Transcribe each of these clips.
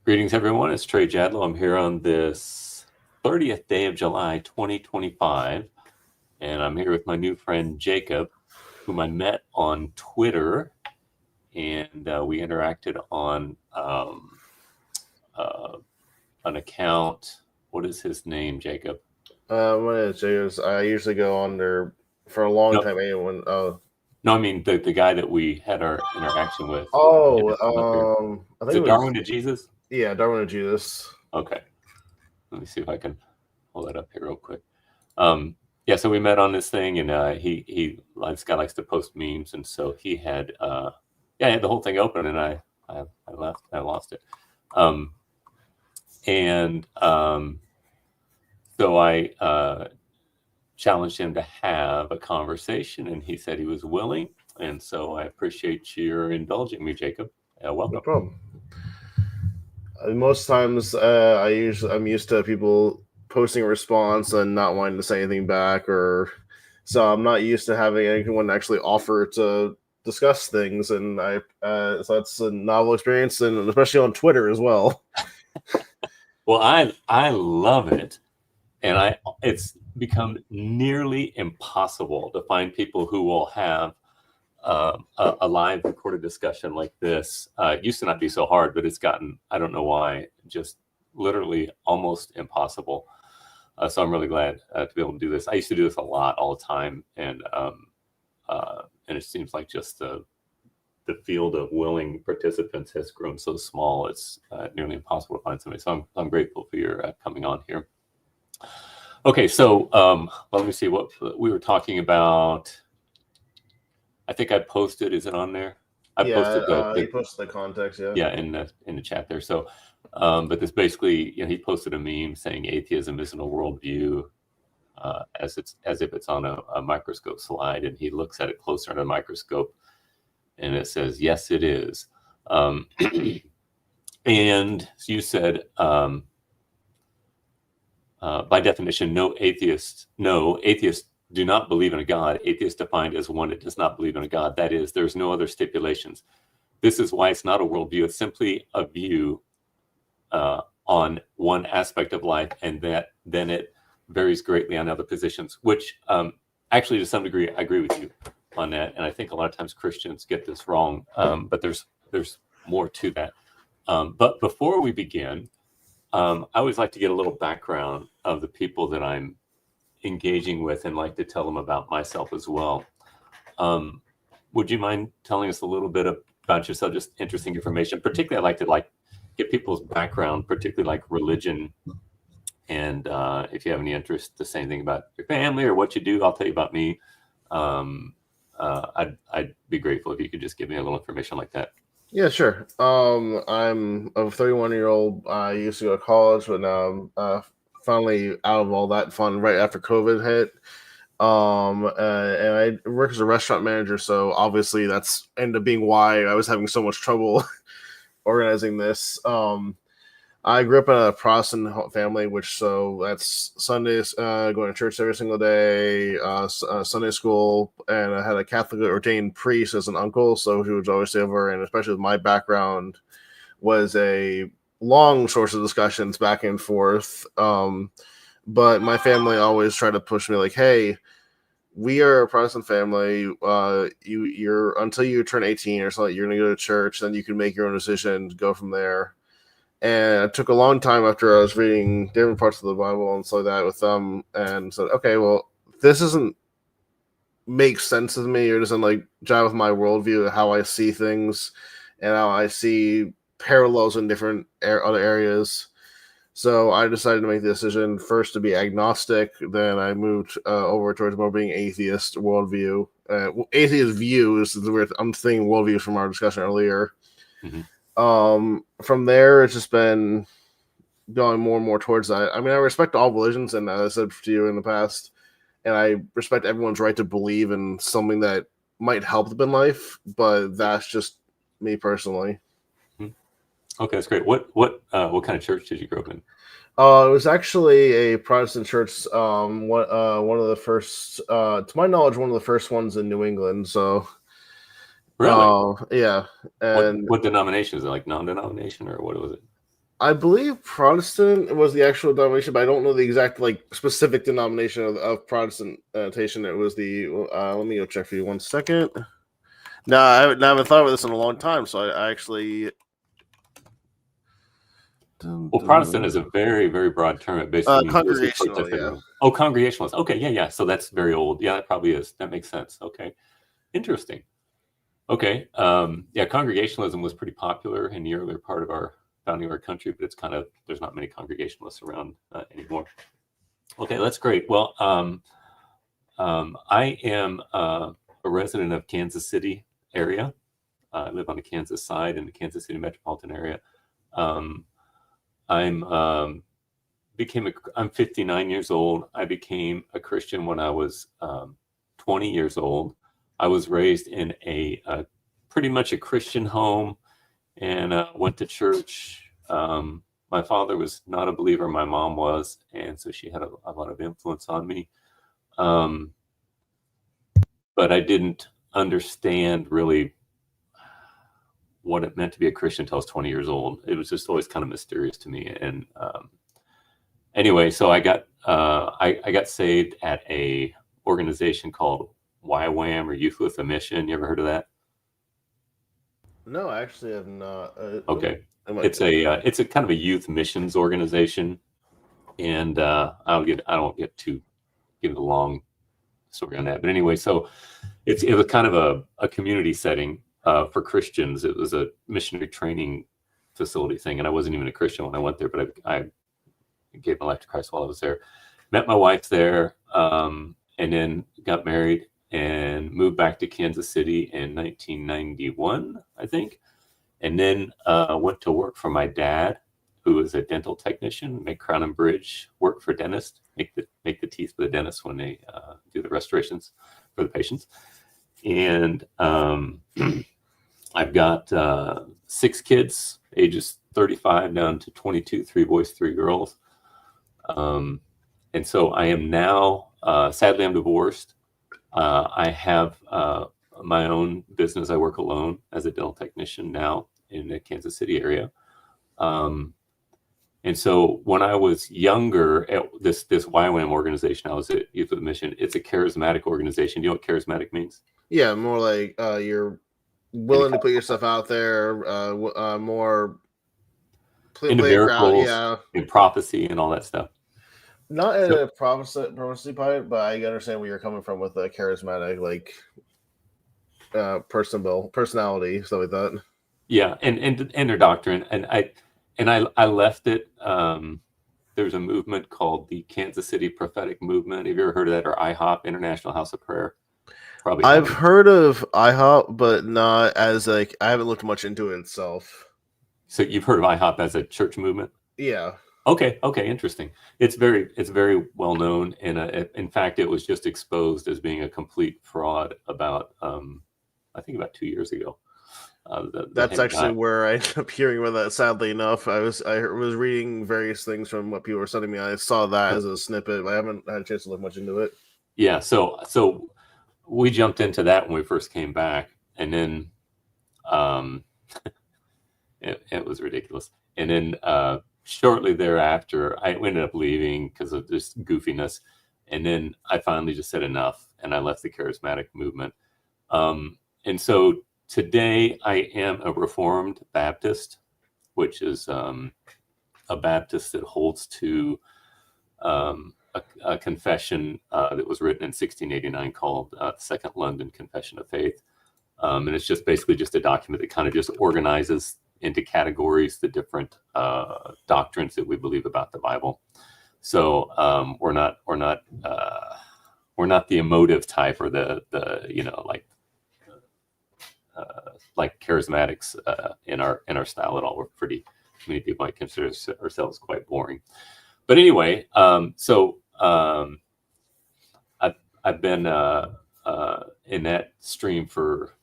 Greetings, everyone. It's Trey Jadlow. I'm here on this 30th day of July, 2025, and I'm here with my new friend Jacob, whom I met on Twitter, and we interacted on uh, an account. What is his name, Jacob? What is Jacobs? I usually go on there for a long No, time. Anyone? no, I mean the guy that we had our interaction with. Up here. I Is think it it was Darwin to Jesus? Darwin and Jesus. Okay, let me see if I can pull that up here real quick. Um, yeah, so we met on this thing, and this guy likes to post memes, and so he had I had the whole thing open, and I left, I lost it, um, and so I challenged him to have a conversation, and he said he was willing, and so I appreciate your indulging me, Jacob. No Welcome. problem. Most times, I'm used to people posting a response and not wanting to say anything back, or so I'm not used to having anyone actually offer to discuss things, and so that's a novel experience, and especially on Twitter as well. Well, I love it, and it's become nearly impossible to find people who will have a live recorded discussion like this. It used to not be so hard, but it's gotten, I don't know why, just literally almost impossible. So I'm really glad to be able to do this. I used to do this a lot, all the time, and it seems like just the field of willing participants has grown so small. It's nearly impossible to find somebody. So I'm grateful for your coming on here. Okay, so let me see what we were talking about. I think I posted. Is it on there? I posted He posted the context. Yeah. yeah in the chat there. So, but this basically, he posted a meme saying atheism isn't a worldview, as if it's on a microscope slide, and he looks at it closer under a microscope, and it says yes, it is. And you said, by definition, no atheists do not believe in a God. Atheist defined as one that does not believe in a God. That is, there's no other stipulations. This is why it's not a worldview. It's simply a view on one aspect of life, and that then it varies greatly on other positions, which actually to some degree I agree with you on that. And I think a lot of times Christians get this wrong, but there's more to that. But before we begin, I always like to get a little background of the people that I'm engaging with, and like to tell them about myself as well. Would you mind telling us a little bit about yourself, just interesting information? Particularly, I like to get people's background, particularly like religion, and if you have any interest to say anything about your family or what you do, I'll tell you about me. I'd be grateful if you could just give me a little information like that. Yeah, sure. I'm a 31-year-old. I used to go to college, but now I'm finally out of all that fun right after COVID hit. And I work as a restaurant manager, so obviously that's ended up being why I was having so much trouble organizing this. I grew up in a Protestant family, which so that's Sundays, going to church every single day, Sunday school, and I had a Catholic ordained priest as an uncle, so he was always over, and especially with my background, was a long source of discussions back and forth. But my family always tried to push me like, "Hey, we are a Protestant family. You're until you turn 18 or something, you're gonna go to church, then you can make your own decision, go from there." And it took a long time after I was reading different parts of the Bible and so that with them, and said, okay, well, this doesn't make sense to me, or doesn't like jive with my worldview, how I see things, and how I see parallels in different other areas. So I decided to make the decision first to be agnostic. Then I moved over towards more being atheist worldview. Atheist view is the weird. I'm thinking worldview from our discussion earlier. Mm-hmm. From there, it's just been going more and more towards that. I mean, I respect all religions, and as I said to you in the past, and I respect everyone's right to believe in something that might help them in life, but that's just me personally. Okay, that's great. What kind of church did you grow up in? It was actually a Protestant church. One of the first, to my knowledge, one of the first ones in New England. So, Really? yeah, and What denomination is it? Like non-denomination, or what was it? I believe Protestant was the actual denomination, but I don't know the exact like specific denomination of Protestantation. It was the. Let me go check for you 1 second. No, I haven't thought about this in a long time, so I actually. Well, Protestant is a very, very broad term. It basically means those who Congregational, protest yeah. everyone. Oh, Congregationalist. Okay, yeah. So that's very old. Yeah, that probably is. That makes sense. Okay, interesting. Okay, yeah, Congregationalism was pretty popular in the earlier part of our founding of our country, but it's kind of there's not many Congregationalists around anymore. Okay, that's great. Well, I am a resident of Kansas City area. I live on the Kansas side in the Kansas City metropolitan area. Um, I'm I'm 59 years old. I became a Christian when I was 20 years old. I was raised in a pretty much a Christian home and went to church. My father was not a believer. My mom was, and so she had a lot of influence on me. Um, but I didn't understand really what it meant to be a Christian until I was 20 years old. It was just always kind of mysterious to me. And anyway, so I got saved at a organization called YWAM or Youth with a Mission. You ever heard of that? No, I actually have not. Okay, it's a kind of a youth missions organization, and I don't get too give a long story on that. But anyway, so it was kind of a community setting for Christians. It was a missionary training facility thing, and I wasn't even a Christian when I went there, but I gave my life to Christ while I was there. Met my wife there, and then got married and moved back to Kansas City in 1991, I think. And then went to work for my dad, who was a dental technician, make crown and bridge, work for dentists, make the teeth for the dentists when they do the restorations for the patients. And I've got 6 kids, ages 35 down to 22, 3 boys, 3 girls. And so I am now, sadly, I'm divorced. I have my own business. I work alone as a dental technician now in the Kansas City area. And so when I was younger at this YWAM organization, I was at Youth with a Mission. It's a charismatic organization. You know what charismatic means? Yeah, more like you're willing to put yourself out there, more into play a crowd. miracles Yeah, and prophecy and all that stuff. not in So, a prophecy part, but I understand where you're coming from with a charismatic, like personality, stuff like that. yeah, and their doctrine, and I left it. There's a movement called the Kansas City Prophetic Movement. Have you ever heard of that? Or IHOP, International House of Prayer? Probably I've haven't. heard of IHOP, but not as like I haven't looked much into it itself. So you've heard of IHOP as a church movement? Yeah. Okay, interesting. It's very well known, and in fact, it was just exposed as being a complete fraud about I think about 2 years ago. That's actually where I ended up hearing about that. Sadly enough, I was reading various things from what people were sending me. I saw that as a snippet, but I haven't had a chance to look much into it. Yeah, so we jumped into that when we first came back, and then it was ridiculous. And then shortly thereafter, I ended up leaving because of this goofiness. And then I finally just said enough, and I left the charismatic movement. And so today I am a Reformed Baptist, which is a Baptist that holds to a confession that was written in 1689 called the Second London Confession of Faith. And it's just basically just a document that kind of just organizes into categories the different doctrines that we believe about the Bible. So we're not the emotive type or the like charismatics in our style at all. We're pretty many people might consider ourselves quite boring. But anyway, so I've been in that stream for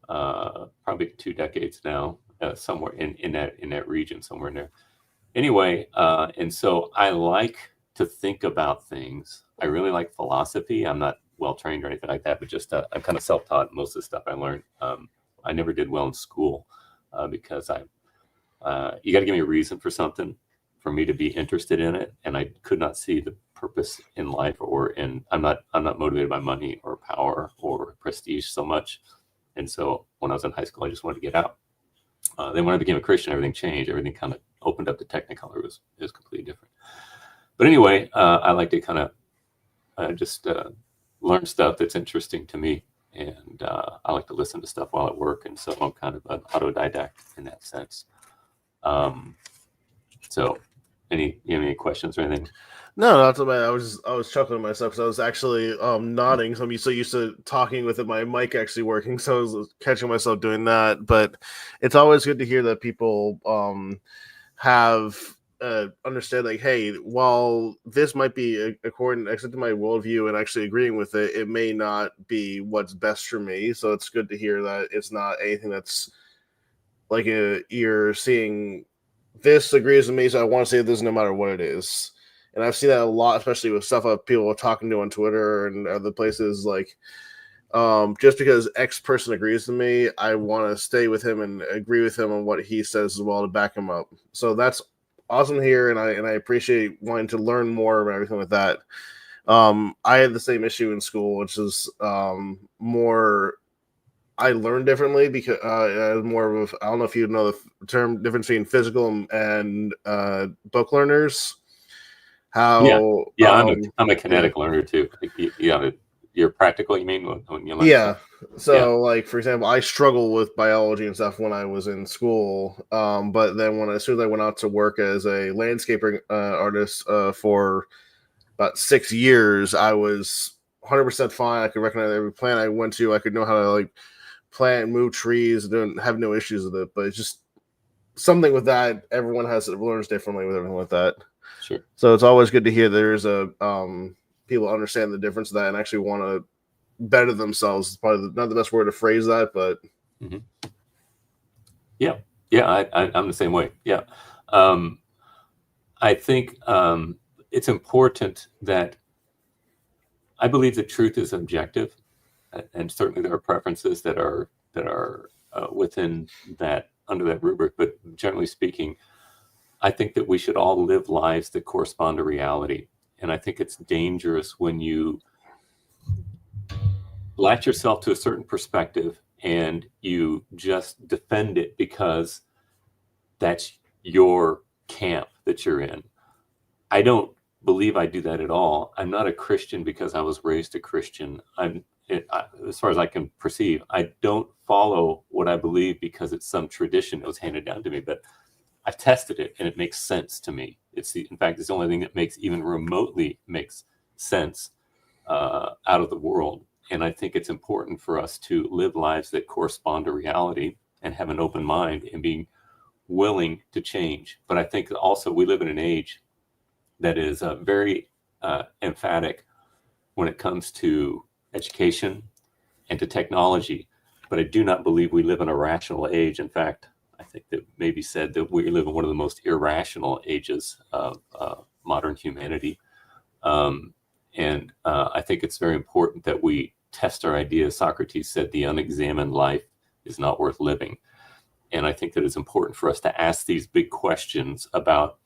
probably 2 decades now, somewhere in that region, somewhere in there. Anyway, and so I like to think about things. I really like philosophy. I'm not well trained or anything like that, but just I'm kind of self-taught. Most of the stuff I learned, I never did well in school because You got to give me a reason for something for me to be interested in it. And I could not see the purpose in life I'm not motivated by money or power or prestige so much. And so when I was in high school, I just wanted to get out. Then when I became a Christian, everything changed. Everything kind of opened up. The Technicolor was completely different. But anyway, I like to kind of just learn stuff that's interesting to me. And I like to listen to stuff while at work. And so I'm kind of an autodidact in that sense. So you have any questions or anything? No, not too bad. I was chuckling to myself because I was actually nodding. So I'm so used to talking with my mic actually working, so I was catching myself doing that. But it's always good to hear that people have understand, like, hey, while this might be according accepting my worldview and actually agreeing with it, it may not be what's best for me. So it's good to hear that it's not anything that's like you're seeing this agrees with me, so I want to say this no matter what it is. And I've seen that a lot, especially with stuff of people talking to on Twitter and other places. Like, just because X person agrees with me, I want to stay with him and agree with him on what he says as well to back him up. So that's awesome here, and I appreciate wanting to learn more about everything with that. I had the same issue in school, which is more. I learned differently because more of I don't know if you know the term difference between physical and book learners. How I'm a kinetic learner too. You're practical. You mean when you learn? Yeah. So, like, for example, I struggle with biology and stuff when I was in school. But then as soon as I went out to work as a landscaping artist for about 6 years, I was 100% fine. I could recognize every plant I went to. I could know how to like plant and move trees. Don't have no issues with it. But it's just something with that. Everyone learns differently with everything like that. Sure. So it's always good to hear there's people understand the difference of that and actually want to better themselves. It's probably not the best word to phrase that, but I'm the same way. Yeah. I think it's important that I believe that truth is objective, and certainly there are preferences that are within that, under that rubric. But generally speaking, I think that we should all live lives that correspond to reality. And I think it's dangerous when you latch yourself to a certain perspective and you just defend it because that's your camp that you're in. I don't believe I do that at all. I'm not a Christian because I was raised a Christian. As far as I can perceive, I don't follow what I believe because it's some tradition that was handed down to me, but I've tested it and it makes sense to me. In fact, it's the only thing that makes even remotely makes sense out of the world. And I think it's important for us to live lives that correspond to reality and have an open mind and being willing to change. But I think also we live in an age that is very emphatic when it comes to education and to technology. But I do not believe we live in a rational age. In fact, I think that maybe said that we live in one of the most irrational ages of modern humanity. And I think it's very important that we test our ideas. Socrates said the unexamined life is not worth living. And I think that it's important for us to ask these big questions about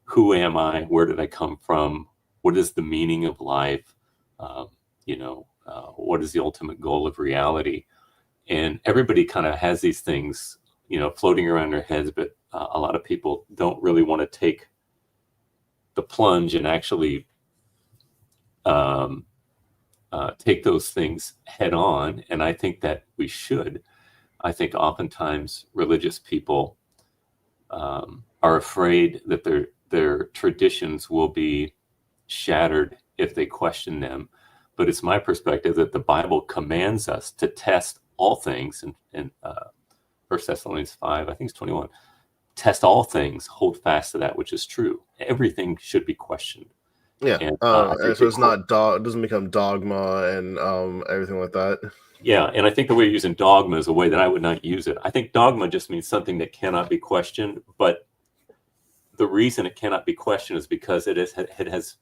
who am I? Where did I come from? What is the meaning of life? What is the ultimate goal of reality? And everybody kind of has these things, floating around their heads, but a lot of people don't really want to take the plunge and actually take those things head on. And I think that we should. I think oftentimes religious people are afraid that their traditions will be shattered if they question them. But it's my perspective that the Bible commands us to test all things. In 1 Thessalonians 5, I think it's 21, test all things, hold fast to that which is true. Everything should be questioned. Yeah, and so it's not it doesn't become dogma and everything like that. Yeah, and I think the way you're using dogma is a way that I would not use it. I think dogma just means something that cannot be questioned, but the reason it cannot be questioned is because it has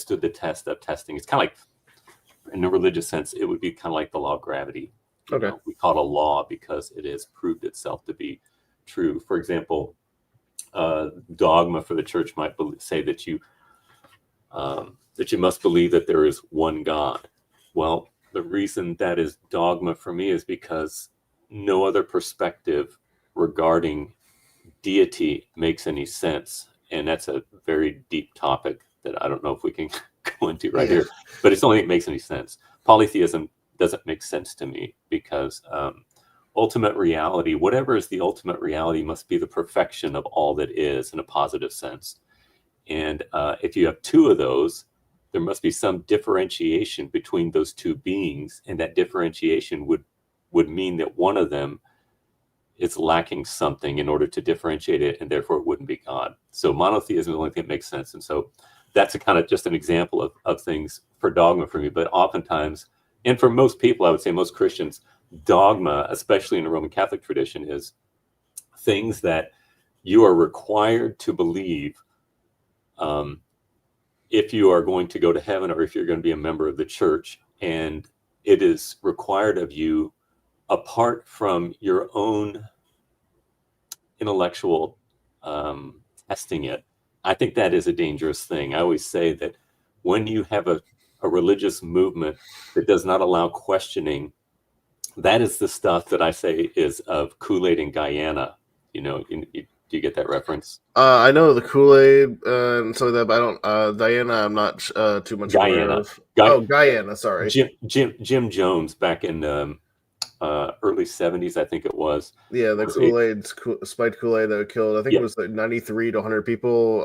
stood the test of testing. It's kind of like, in a religious sense, it would be kind of like the law of gravity. We call it a law because it has proved itself to be true. For example, dogma for the church might say that you must believe that there is one God. Well, the reason that is dogma for me is because no other perspective regarding deity makes any sense. And that's a very deep topic that I don't know if we can go into right here, but it's only it makes any sense. Polytheism doesn't make sense to me because ultimate reality, whatever is the ultimate reality, must be the perfection of all that is in a positive sense. And if you have two of those, there must be some differentiation between those two beings, and that differentiation would mean that one of them is lacking something in order to differentiate it, and therefore it wouldn't be God. So monotheism is the only thing that makes sense. And so that's a kind of just an example of things for dogma for me. But oftentimes, and for most people, I would say most Christians, dogma, especially in the Roman Catholic tradition, is things that you are required to believe if you are going to go to heaven or if you're going to be a member of the church. And it is required of you apart from your own intellectual testing it. I think that is a dangerous thing. I always say that when you have a religious movement that does not allow questioning, that is the stuff that I say is of Kool-Aid and Guyana. Do you get that reference? I know the Kool-Aid and some of that, but I don't. Diana, I'm not too much aware of. Guyana, sorry. Jim Jones back in early 70s, I think it was. Yeah, the Kool-Aid, spiked Kool-Aid that killed, I think it was like 93 to 100 people.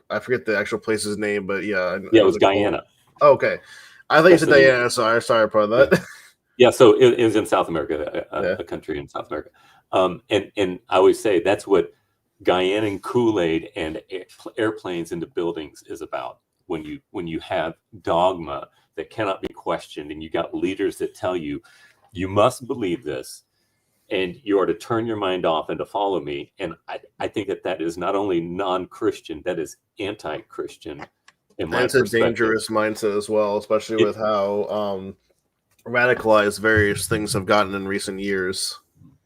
I forget the actual place's name, but yeah. Yeah, it was Guyana. Oh, okay. I thought you said Diana. Sorry about that. Yeah, so it was in South America, a country in South America. And I always say that's what Guyanan Kool-Aid and airplanes into buildings is about. When you have dogma that cannot be questioned, and you got leaders that tell you, you must believe this, and you are to turn your mind off and to follow me. And I think that is not only non-Christian, that is anti-Christian in my perspective. It's a dangerous mindset as well, especially with how radicalized various things have gotten in recent years.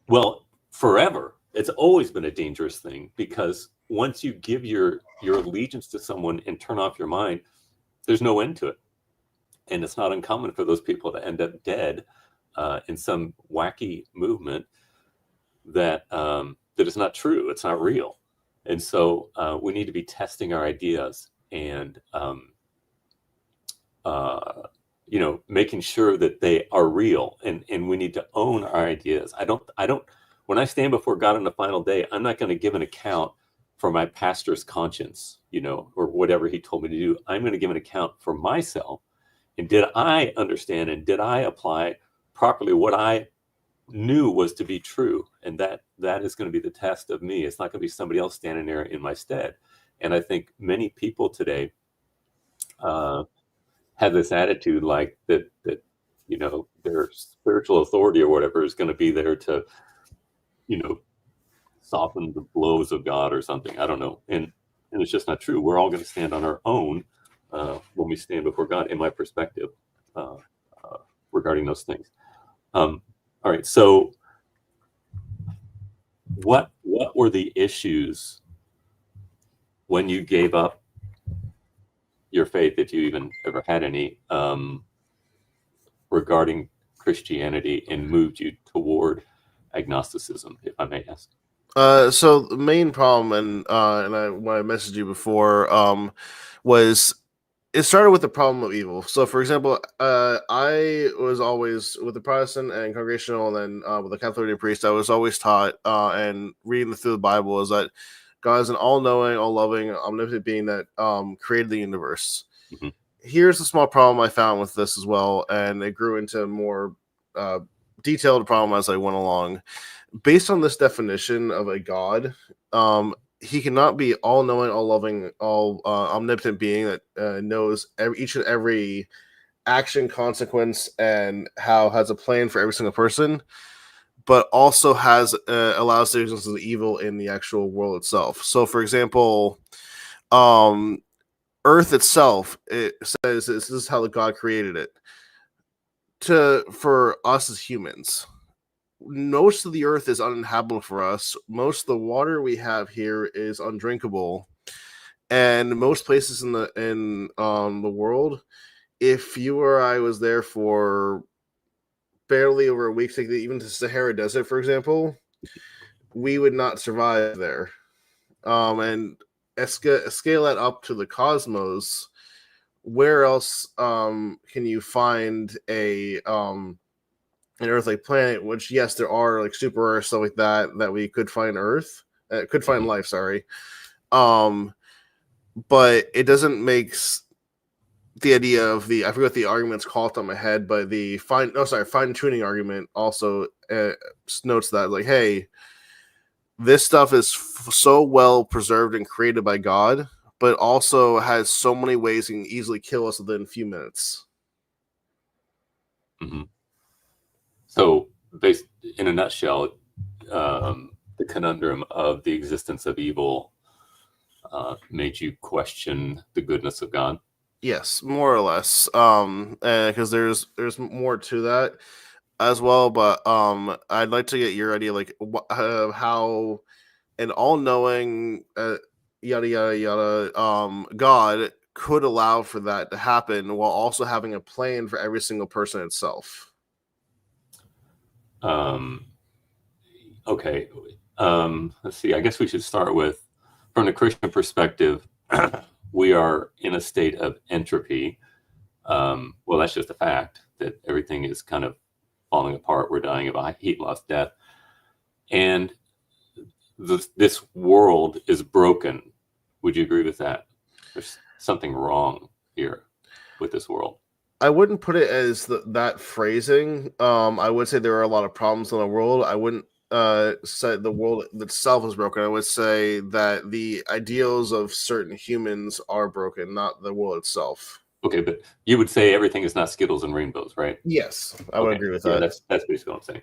Well, forever. It's always been a dangerous thing, because once you give your allegiance to someone and turn off your mind, there's no end to it. And it's not uncommon for those people to end up dead in some wacky movement that is not true. It's not real. And so we need to be testing our ideas and making sure that they are real, and we need to own our ideas. I don't when I stand before God on the final day, I'm not going to give an account for my pastor's conscience, or whatever he told me to do. I'm going to give an account for myself. And did I understand and did I apply properly what I knew was to be true? And that is going to be the test of me. It's not going to be somebody else standing there in my stead. And I think many people today have this attitude like that their spiritual authority or whatever is going to be there to soften the blows of God or something. I don't know. And it's just not true. We're all going to stand on our own when we stand before God, in my perspective, regarding those things. All right. So what were the issues when you gave up your faith, if you even ever had any, regarding Christianity, and moved you toward agnosticism, if I may ask? So the main problem, when I messaged you before, was it started with the problem of evil. So, for example, I was always with the Protestant and Congregational, and then with the Catholic priest, I was always taught and reading through the Bible is that God is an all-knowing, all-loving, omnipotent being that created the universe. Mm-hmm. Here's a small problem I found with this as well, and it grew into a more detailed problem as I went along. Based on this definition of a God, he cannot be all-knowing, all-loving, omnipotent being that knows each and every action, consequence, and has a plan for every single person, but also allows the existence of evil in the actual world itself. So, for example, Earth itself, it says this is how God created it for us as humans. most of the earth is uninhabitable for us. Most of the water we have here is undrinkable, and most places in the world, if you or I was there for barely over a week, even to Sahara Desert, for example, we would not survive there. And scale that up to the cosmos. Where else can you find an Earth-like planet? Which, yes, there are like super Earth stuff like that we could find could find life. Sorry, but it doesn't make the idea of I forget what the argument's called on my head, but the fine tuning argument also notes that, like, hey, this stuff is so well preserved and created by God, but also has so many ways it can easily kill us within a few minutes. Mm-hmm. So, based in a nutshell, the conundrum of the existence of evil made you question the goodness of God. Yes, more or less. Because there's more to that as well, but I'd like to get your idea, like how an all-knowing yada yada yada God could allow for that to happen while also having a plan for every single person itself. Okay. Let's see. I guess we should start with, from the Christian perspective, we are in a state of entropy. Well, that's just a fact that everything is kind of falling apart. We're dying of a heat loss death. And this world is broken. Would you agree with that? There's something wrong here with this world. I wouldn't put it as that phrasing. I would say there are a lot of problems in the world. I wouldn't say the world itself is broken. I would say that the ideals of certain humans are broken, not the world itself. Okay, but you would say everything is not Skittles and rainbows, right? Yes, I would agree with that. That's basically what I'm saying.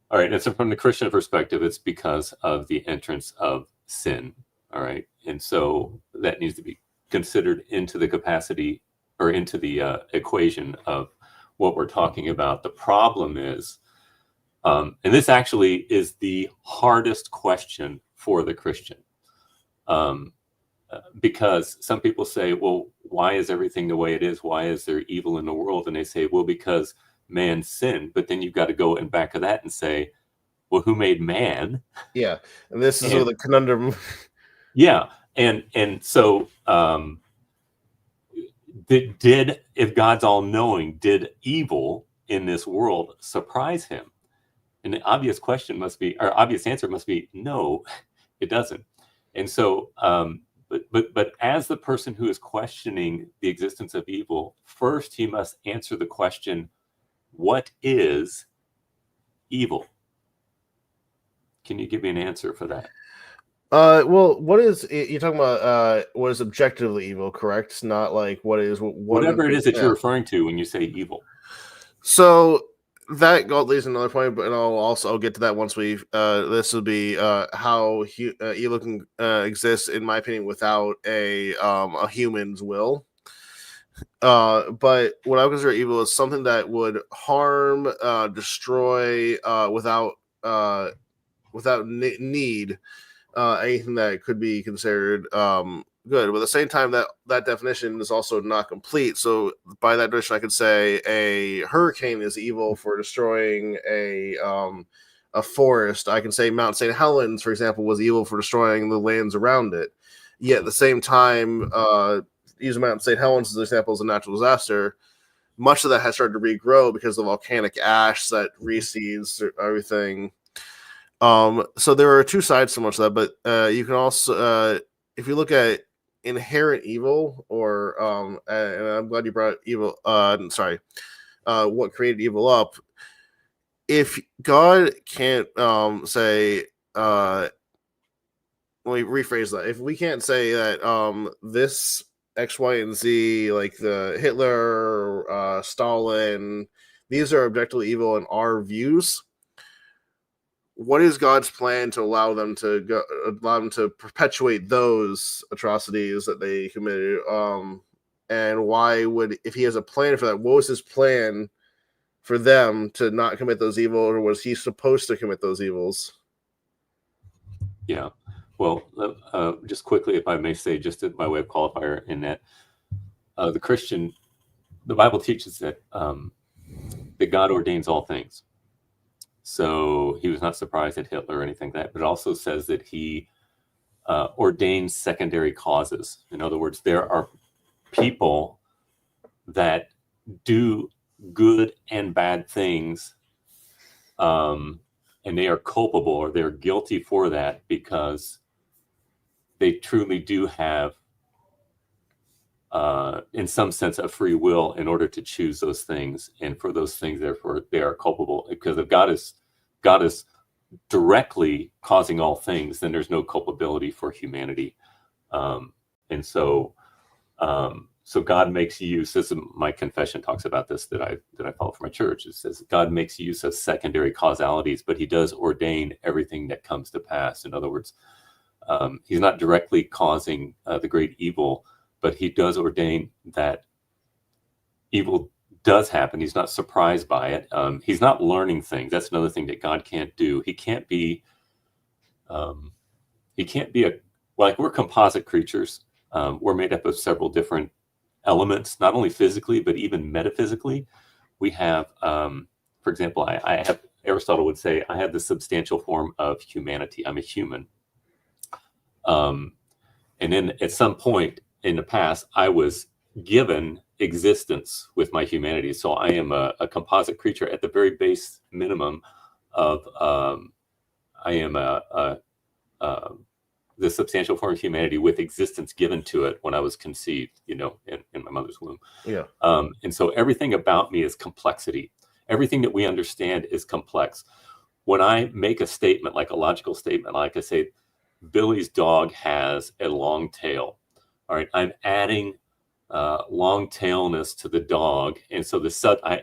All right, and so from the Christian perspective, it's because of the entrance of sin. All right, and so that needs to be considered into the capacity or into the equation of what we're talking about. The problem is, and this actually is the hardest question for the Christian. Because some people say, well, why is everything the way it is? Why is there evil in the world? And they say, well, because man sinned. But then you've got to go in back of that and say, well, who made man? Yeah, and this is where the conundrum. Yeah, and so if God's all knowing, did evil in this world surprise him? And the obvious question must be, or obvious answer must be, no, it doesn't. And so, but as the person who is questioning the existence of evil, first he must answer the question, what is evil? Can you give me an answer for that? Well, what is you're talking about? What is objectively evil? Correct? Not like what is whatever it is that you're referring to when you say evil. So that leads to another point, but I'll get to that once we. This will be how evil can exist, in my opinion, without a human's will. But what I consider evil is something that would harm, destroy, without need. Anything that could be considered good. But at the same time, that definition is also not complete. So by that definition, I could say a hurricane is evil for destroying a forest. I can say Mount St. Helens, for example, was evil for destroying the lands around it. Yet at the same time, using Mount St. Helens as an example as a natural disaster, much of that has started to regrow because of volcanic ash that reseeds everything. So there are two sides to much of that, but you can also, if you look at inherent evil, or and I'm glad you brought evil. What created evil up? If God can't say, let me rephrase that. If we can't say that this X, Y, and Z, like the Hitler, Stalin, these are objectively evil in our views, what is God's plan to allow them to perpetuate those atrocities that they committed? And why would, if he has a plan for that, what was his plan for them to not commit those evils, or was he supposed to commit those evils? Yeah. Well, just quickly, if I may say, just by way of qualifier in that, the Bible teaches that that God ordains all things. So he was not surprised at Hitler or anything like that, but it also says that he ordains secondary causes. In other words, there are people that do good and bad things, and they are culpable or they're guilty for that because they truly do have, in some sense, a free will in order to choose those things, and for those things, therefore, they are culpable. Because if God is directly causing all things, then there's no culpability for humanity, and so. So God makes use. This is my confession talks about this that I follow for my church. It says God makes use of secondary causalities, but He does ordain everything that comes to pass. In other words, He's not directly causing the great evil, but He does ordain that evil does happen. He's not surprised by it. He's not learning things. That's another thing that God can't do. He can't be. Like we're composite creatures. We're made up of several different elements, not only physically, but even metaphysically. We have, for example, I have, Aristotle would say, I have the substantial form of humanity. I'm a human. And then at some point in the past, I was given existence with my humanity. So I am a composite creature at the very base minimum of, I am the substantial form of humanity with existence given to it when I was conceived, in my mother's womb. Yeah. And so everything about me is complexity. Everything that we understand is complex. When I make a statement, like a logical statement, like I say, Billy's dog has a long tail. All right, I'm adding long tailness to the dog, and so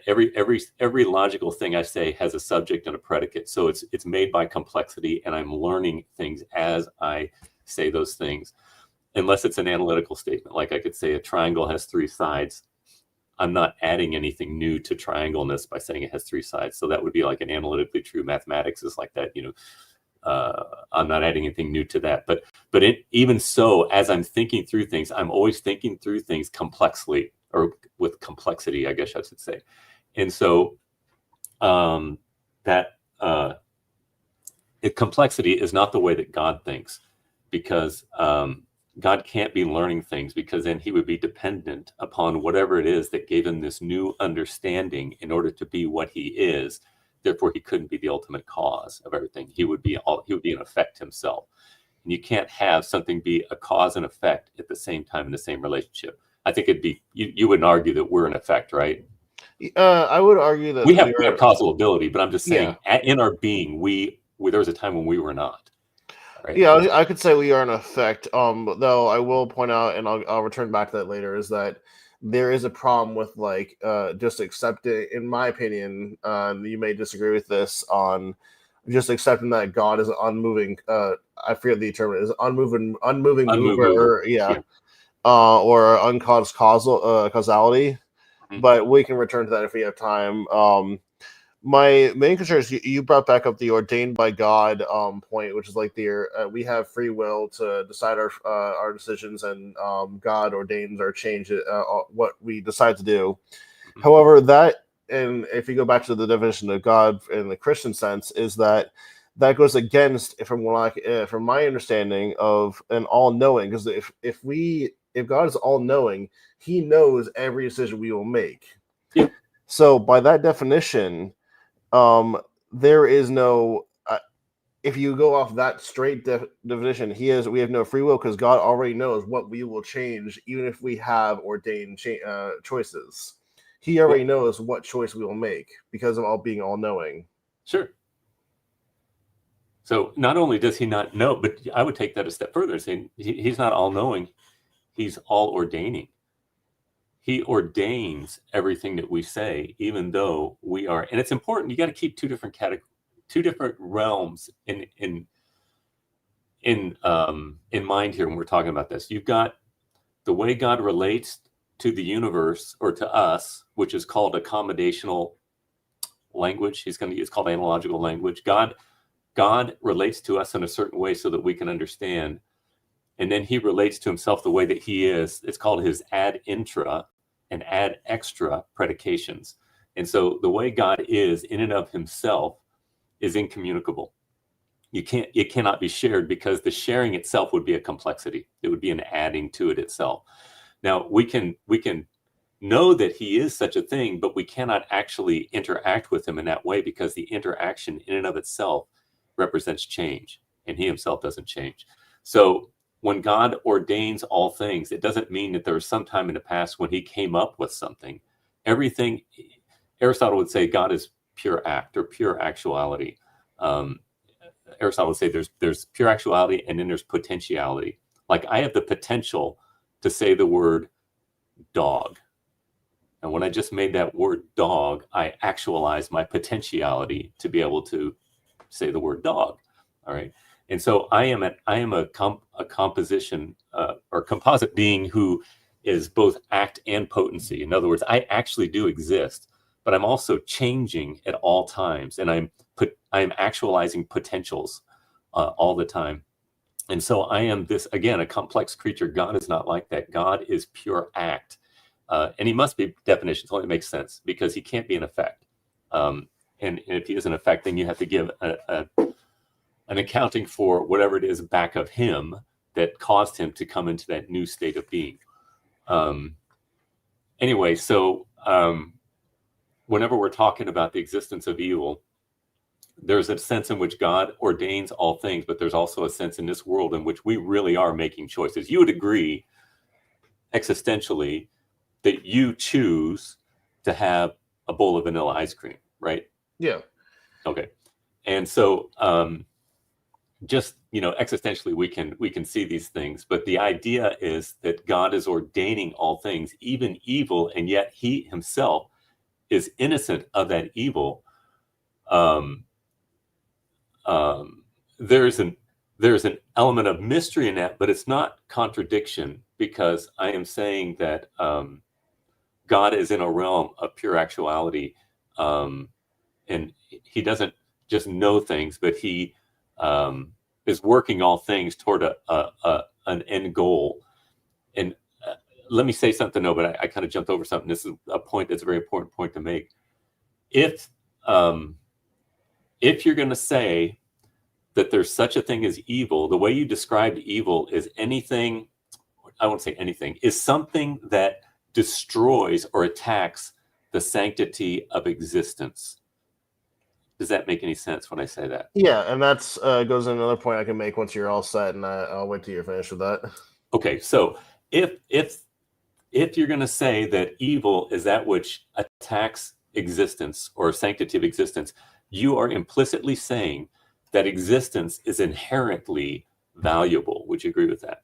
every logical thing I say has a subject and a predicate. So it's made by complexity, and I'm learning things as I say those things. Unless it's an analytical statement, like I could say a triangle has three sides. I'm not adding anything new to triangleness by saying it has three sides. So that would be like an analytically true. Mathematics is like that, I'm not adding anything new to that. But even so, as I'm thinking through things, I'm always thinking through things complexly, or with complexity, I guess I should say. And so complexity is not the way that God thinks, because God can't be learning things, because then He would be dependent upon whatever it is that gave Him this new understanding in order to be what He is. Therefore, He couldn't be the ultimate cause of everything. He would be an effect Himself. And you can't have something be a cause and effect at the same time in the same relationship. I think it'd be, you wouldn't argue that we're an effect, right? I would argue that we have causal ability, but I'm just saying, Yeah. in our being, there was a time when we were not. Right? Yeah, I could say we are an effect. Though I will point out, and I'll return back to that later, is that there is a problem with just accepting, in my opinion, you may disagree with this, on just accepting that God is unmoving. I forget the term, is unmoving mover. Yeah. Or uncaused causality. Mm-hmm. But we can return to that if we have time. My main concern is you brought back up the ordained by God point, which is like we have free will to decide our decisions, and God ordains or changes what we decide to do. Mm-hmm. However, and if you go back to the definition of God in the Christian sense, is that goes against, from my understanding of an all-knowing, because if God is all-knowing, He knows every decision we will make. Yeah. So by that definition, there is no. If you go off that straight definition, we have no free will, because God already knows what we will change, even if we have ordained choices. He already knows what choice we will make because of being all-knowing. Sure. So not only does He not know, but I would take that a step further, saying He's not all-knowing. He's all-ordaining. He ordains everything that we say, even though we are. And it's important. You got to keep two different realms in mind here when we're talking about this. You've got the way God relates to the universe, or to us, which is called accommodational language. It's called analogical language. God relates to us in a certain way so that we can understand. And then he relates to himself the way that he is. It's called his ad intra and ad extra predications. And so the way God is in and of himself is incommunicable. It cannot be shared, because the sharing itself would be a complexity. It would be an adding to it itself. Now we can know that he is such a thing, but we cannot actually interact with him in that way, because the interaction in and of itself represents change, and he himself doesn't change. So when God ordains all things, it doesn't mean that there was some time in the past when he came up with something. Everything, Aristotle would say God is pure act or pure actuality. Aristotle would say there's pure actuality, and then there's potentiality. Like, I have the potential to say the word dog. And when I just made that word dog, I actualized my potentiality to be able to say the word dog. All right. And so I am a composition or composite being who is both act and potency. In other words, I actually do exist, but I'm also changing at all times, and I'm actualizing potentials all the time. And so I am this, again, a complex creature. God is not like that. God is pure act. And he must be definition. So it makes sense, because he can't be an effect. And if he is an effect, then you have to give an accounting for whatever it is back of him that caused him to come into that new state of being. Anyway, so whenever we're talking about the existence of evil, there's a sense in which God ordains all things, but there's also a sense in this world in which we really are making choices. You would agree existentially that you choose to have a bowl of vanilla ice cream, right? Yeah. Okay. And so just, existentially, we can see these things, but the idea is that God is ordaining all things, even evil, and yet he himself is innocent of that evil. There's an element of mystery in that, but it's not contradiction, because I am saying that God is in a realm of pure actuality, and he doesn't just know things, but he is working all things toward an end goal. And let me say something, though, but I kind of jumped over something. This is a point that's a very important point to make. If you're going to say that there's such a thing as evil, the way you described evil is anything, I won't say anything, is something that destroys or attacks the sanctity of existence. Does that make any sense when I say that? Yeah, and that's goes in another point I can make once you're all set, and I'll wait till you're finished with that. Okay, so if you're going to say that evil is that which attacks existence or sanctity of existence, you are implicitly saying that existence is inherently valuable. Would you agree with that?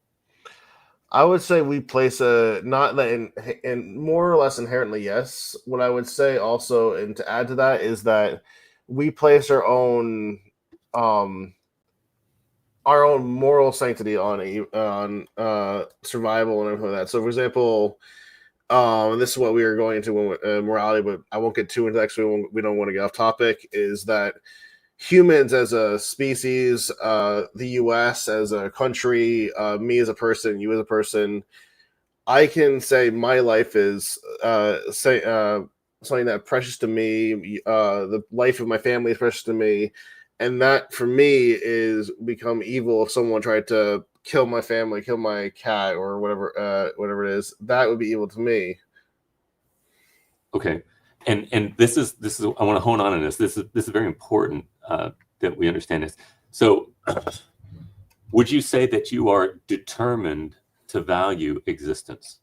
I would say we place not that in more or less inherently, yes. What I would say also, and to add to that, is that we place our own moral sanctity on survival and everything like that. So, for example, this is what we are going into when morality, but I won't get too into that because we don't want to get off topic. Is that humans as a species, the U.S. as a country, me as a person, you as a person, I can say my life is something that precious to me. The life of my family is precious to me, and that for me is become evil if someone tried to kill my family, kill my cat, or whatever it is. That would be evil to me. Okay, and this is I want to hone on this. This is very important that we understand this. So, would you say that you are determined to value existence?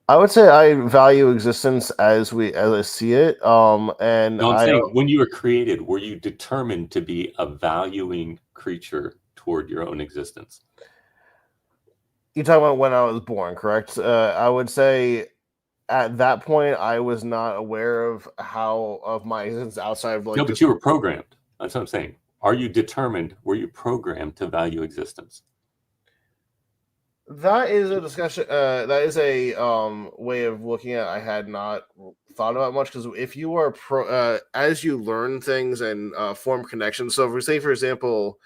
I would say I value existence as I see it. And No, I'm saying when you were created, were you determined to be a valuing creature toward your own existence? You're talking about when I was born, correct? I would say at that point I was not aware of my existence outside of No, but you were programmed. That's what I'm saying. Are you determined? Were you programmed to value existence? That is a discussion. That is a way of looking at. I had not thought about much because if you are as you learn things and form connections. So, for say, for example,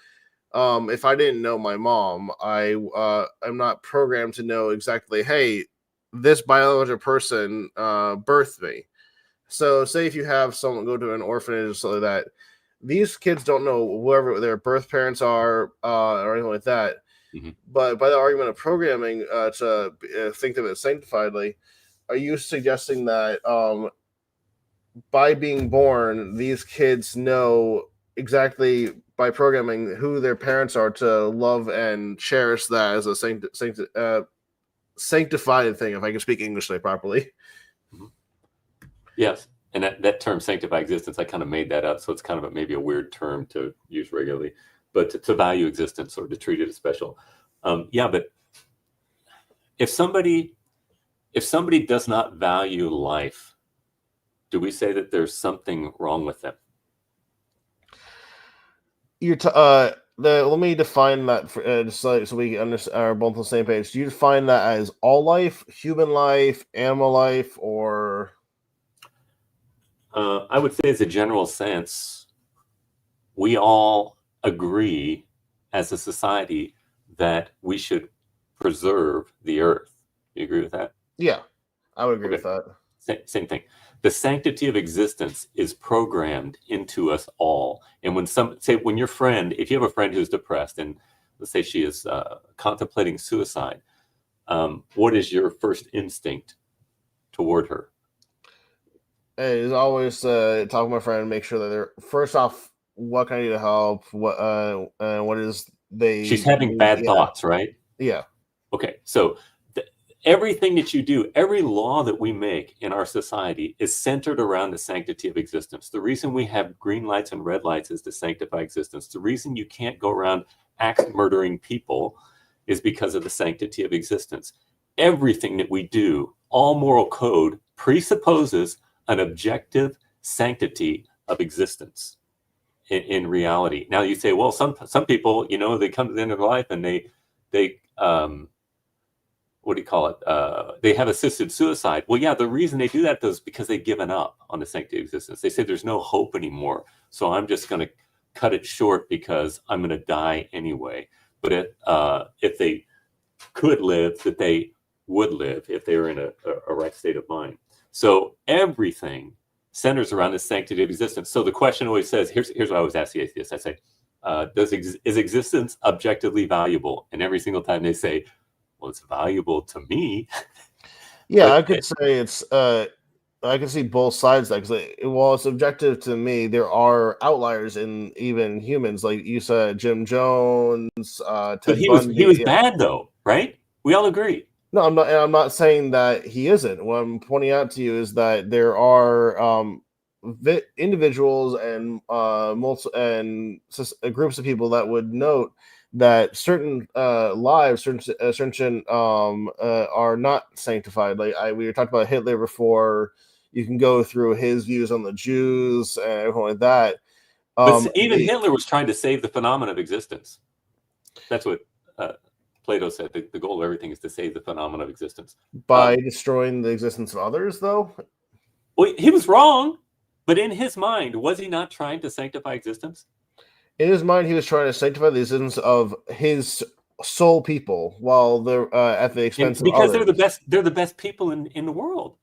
if I didn't know my mom, I'm not programmed to know exactly. Hey, this biological person birthed me. So, say if you have someone go to an orphanage or something like that, these kids don't know whoever their birth parents are or anything like that. Mhm. But by the argument of programming to think of it sanctifiedly, are you suggesting that by being born, these kids know exactly by programming who their parents are to love and cherish that as a sanctified thing, if I can speak English properly? Mhm. Yes. And that term sanctify existence, I kind of made that up. So it's kind of maybe a weird term to use regularly, but to value existence or to treat it as special. Yeah, but if somebody does not value life, do we say that there's something wrong with them? Let me define that for just so we are both on the same page. Do you define that as all life, human life, animal life, or I would say, as a general sense, we all agree as a society that we should preserve the earth. You agree with that? yeah, I would agree Okay. with that. Same thing. The sanctity of existence is programmed into us all. And when your friend, if you have a friend who's depressed and let's say she is contemplating suicide, what is your first instinct toward her? Is always talk to my friend, make sure that they're first off, what can I do to help? What is She's they having need? bad thoughts, right? Yeah, Okay, so everything that you do, every law that we make in our society is centered around the sanctity of existence. The reason we have green lights and red lights is to sanctify existence. The reason you can't go around axe murdering people is because of the sanctity of existence. Everything that we do, all moral code presupposes an objective sanctity of existence in reality. Now you say, well, some people, they come to the end of their life and they what do you call it? They have assisted suicide. Well, yeah, the reason they do that is because they've given up on the sanctity of existence. They say there's no hope anymore, so I'm just going to cut it short because I'm going to die anyway. But if they could live, that they would live if they were in a right state of mind. So everything centers around the sanctity of existence. So the question always says, here's what I always ask the atheists. I say, is existence objectively valuable? And every single time they say, well, it's valuable to me. yeah, But I could say it's. I can see both sides of that because while it's objective to me, there are outliers in even humans, like you said, Jim Jones, Ted he was Bundy. bad though, right? We all agree. No, I'm not. And I'm not saying that he isn't. What I'm pointing out to you is that there are individuals and groups of people that would note that certain lives, certain are not sanctified. Like we were talking about Hitler before. You can go through his views on the Jews and everything like that. But even The Hitler was trying to save the phenomenon of existence. That's what uh, Plato said. The goal of everything is to save the phenomenon of existence. By destroying the existence of others, though. Well, he was wrong, but in his mind, was he not trying to sanctify existence? In his mind, he was trying to sanctify the existence of his soul people, while they're at the expense And of because others. they're the best people in the world.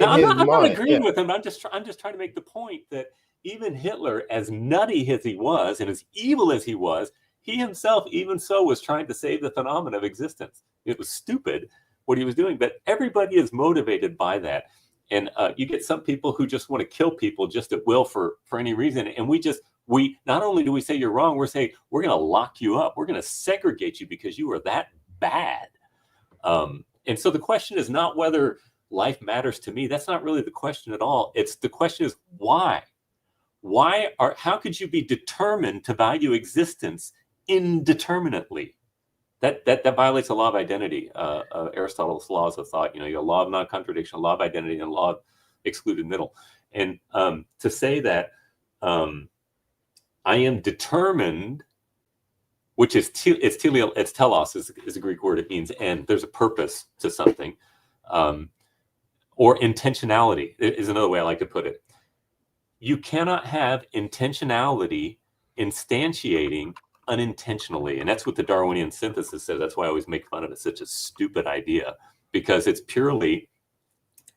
In Now, his I'm not mind, yeah. agreeing with him. I'm just trying to make the point that even Hitler, as nutty as he was and as evil as he was, he himself, even so, was trying to save the phenomenon of existence. It was stupid what he was doing, but everybody is motivated by that. And you get some people who just want to kill people just at will for any reason. And we not only do we say you're wrong, we're saying we're going to lock you up. We're going to segregate you because you are that bad. And so the question is not whether life matters to me. That's not really the question at all. It's the question is why? How could you be determined to value existence indeterminately? That violates the law of identity. Aristotle's laws of thought. You law of non-contradiction, law of identity, and law of excluded middle. And to say that I am determined which is it's telos is a Greek word. It means end. There's a purpose to something, or intentionality is another way I like to put it. You cannot have intentionality instantiating unintentionally, and that's what the Darwinian synthesis says. That's why I always make fun of it. It's such a stupid idea because it's purely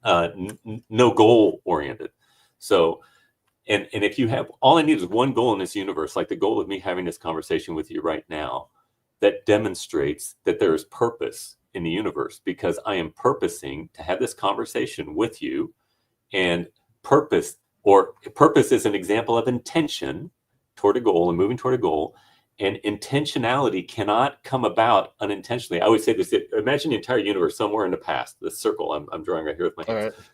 no goal oriented. So. And if you have, all I need is one goal in this universe, like the goal of me having this conversation with you right now, that demonstrates that there is purpose in the universe, because I am purposing to have this conversation with you. And purpose is an example of intention toward a goal and moving toward a goal. And intentionality cannot come about unintentionally. I always say this: imagine the entire universe somewhere in the past, the circle I'm drawing right here with my hands. Right.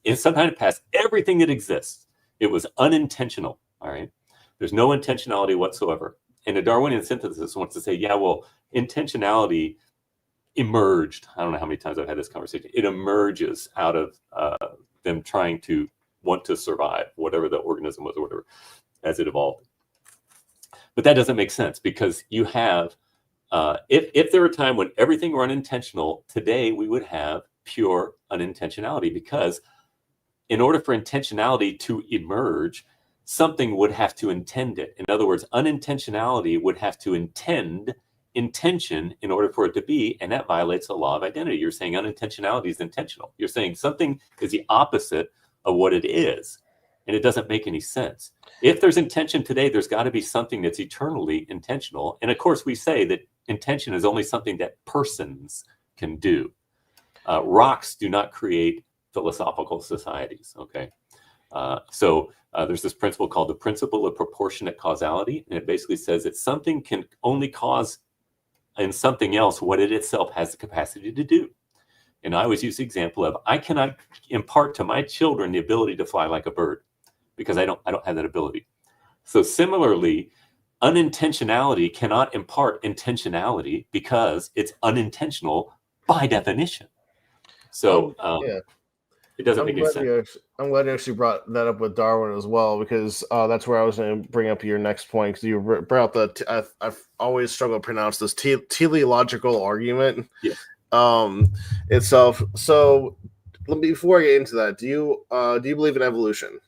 In some time in the past, everything that exists, it was unintentional. All right. There's no intentionality whatsoever. And the Darwinian synthesis wants to say, yeah, well, intentionality emerged. I don't know how many times I've had this conversation. It emerges out of them trying to want to survive, whatever the organism was or whatever, as it evolved. But that doesn't make sense, because you have, if there were a time when everything were unintentional, today we would have pure unintentionality, because in order for intentionality to emerge, something would have to intend it. In other words, unintentionality would have to intend intention in order for it to be, and that violates the law of identity. You're saying unintentionality is intentional. You're saying something is the opposite of what it is, and it doesn't make any sense. If there's intention today, there's got to be something that's eternally intentional. And of course, we say that intention is only something that persons can do. Rocks do not create philosophical societies. Okay. So there's this principle called the principle of proportionate causality. And it basically says that something can only cause in something else what it itself has the capacity to do. And I always use the example of, I cannot impart to my children the ability to fly like a bird, because I don't have that ability. So similarly, unintentionality cannot impart intentionality, because it's unintentional by definition. So yeah. It doesn't make any sense. I'm glad you actually brought that up with Darwin as well, because that's where I was going to bring up your next point, because you brought up I've always struggled to pronounce this teleological argument itself. So before I get into that, do you believe in evolution?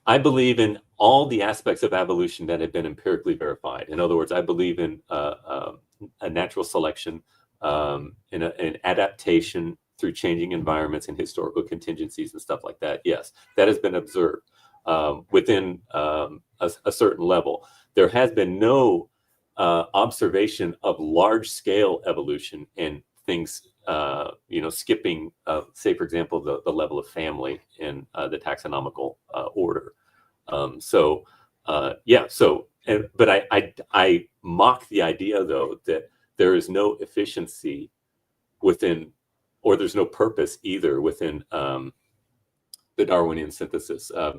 I believe in all the aspects of evolution that have been empirically verified. In other words, I believe in a natural selection, in an adaptation through changing environments and historical contingencies and stuff like that. Yes, that has been observed within a certain level. There has been no observation of large-scale evolution and things, skipping, say, for example, the level of family in the taxonomical order. But I mock the idea, though, that there is no efficiency within, or there's no purpose either within the Darwinian synthesis. I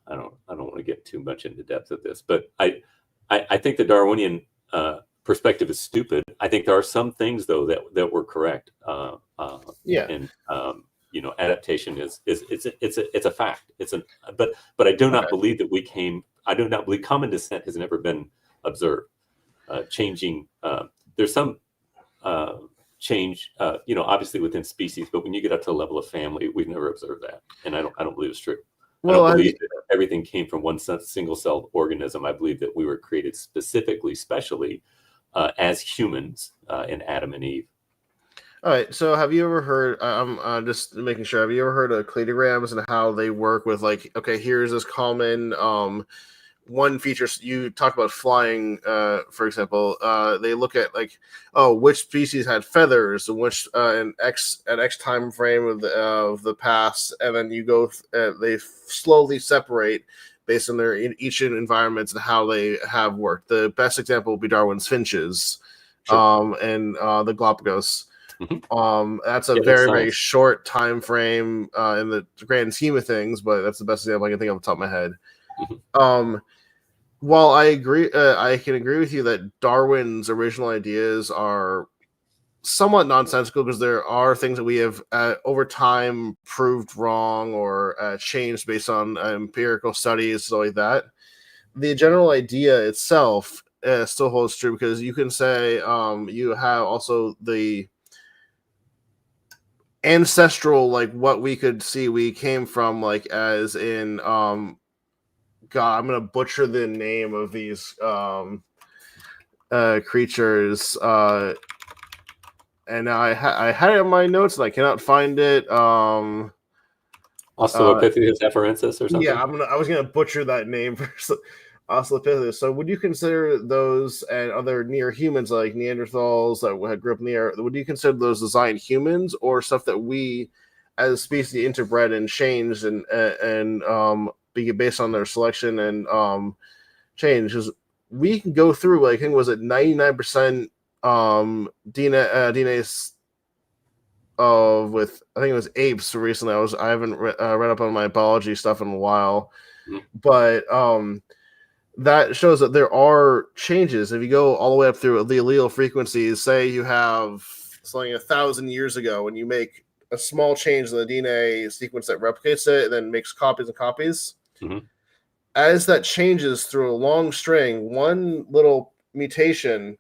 don't want to get too much into depth of this, but I think the Darwinian perspective is stupid. I think there are some things, though, that were correct. And adaptation is a fact. But I do not believe that I do not believe common descent has never been observed. Changing, there's some change, obviously within species, but when you get up to the level of family, we've never observed that, and I don't believe it's true. Well, I don't believe that everything came from one single-celled organism. I believe that we were created specially as humans in Adam and Eve. All right. So, have you ever heard? I'm just making sure. Have you ever heard of cladograms and how they work with, like, okay, here's this common one feature. You talk about flying, for example. They look at, like, which species had feathers, and which an X time frame of the past, and then you go. They slowly separate based on their each environments and how they have worked. The best example would be Darwin's finches, and the Galapagos. Mm-hmm. That's a very short time frame in the grand scheme of things, but that's the best example I can think of off the top of my head. Mm-hmm. While I agree, I can agree with you that Darwin's original ideas are somewhat nonsensical, because there are things that we have over time proved wrong or changed based on empirical studies, so like that. the general idea itself still holds true, because you can say you have also the ancestral, like what we could see we came from, like as in God, I'm gonna butcher the name of these creatures, and now I had it in my notes and I cannot find it. Australopithecus afarensis or Yeah, something. I was gonna butcher that name for Australopithecus. So, would you consider those and other near humans like Neanderthals that had grew up in the air? Would you consider those design humans, or stuff that we, as a species, interbred and changed and be based on their selection and change? Because we can go through, like, I think, was it 99% DNA of with, I think it was apes recently. I haven't read up on my biology stuff in a while, Mhm. but that shows that there are changes. If you go all the way up through the allele frequencies, say you have something 1,000 years ago, and you make a small change in the DNA sequence that replicates it, and then makes copies and copies. Mhm. As that changes through a long string, one little mutation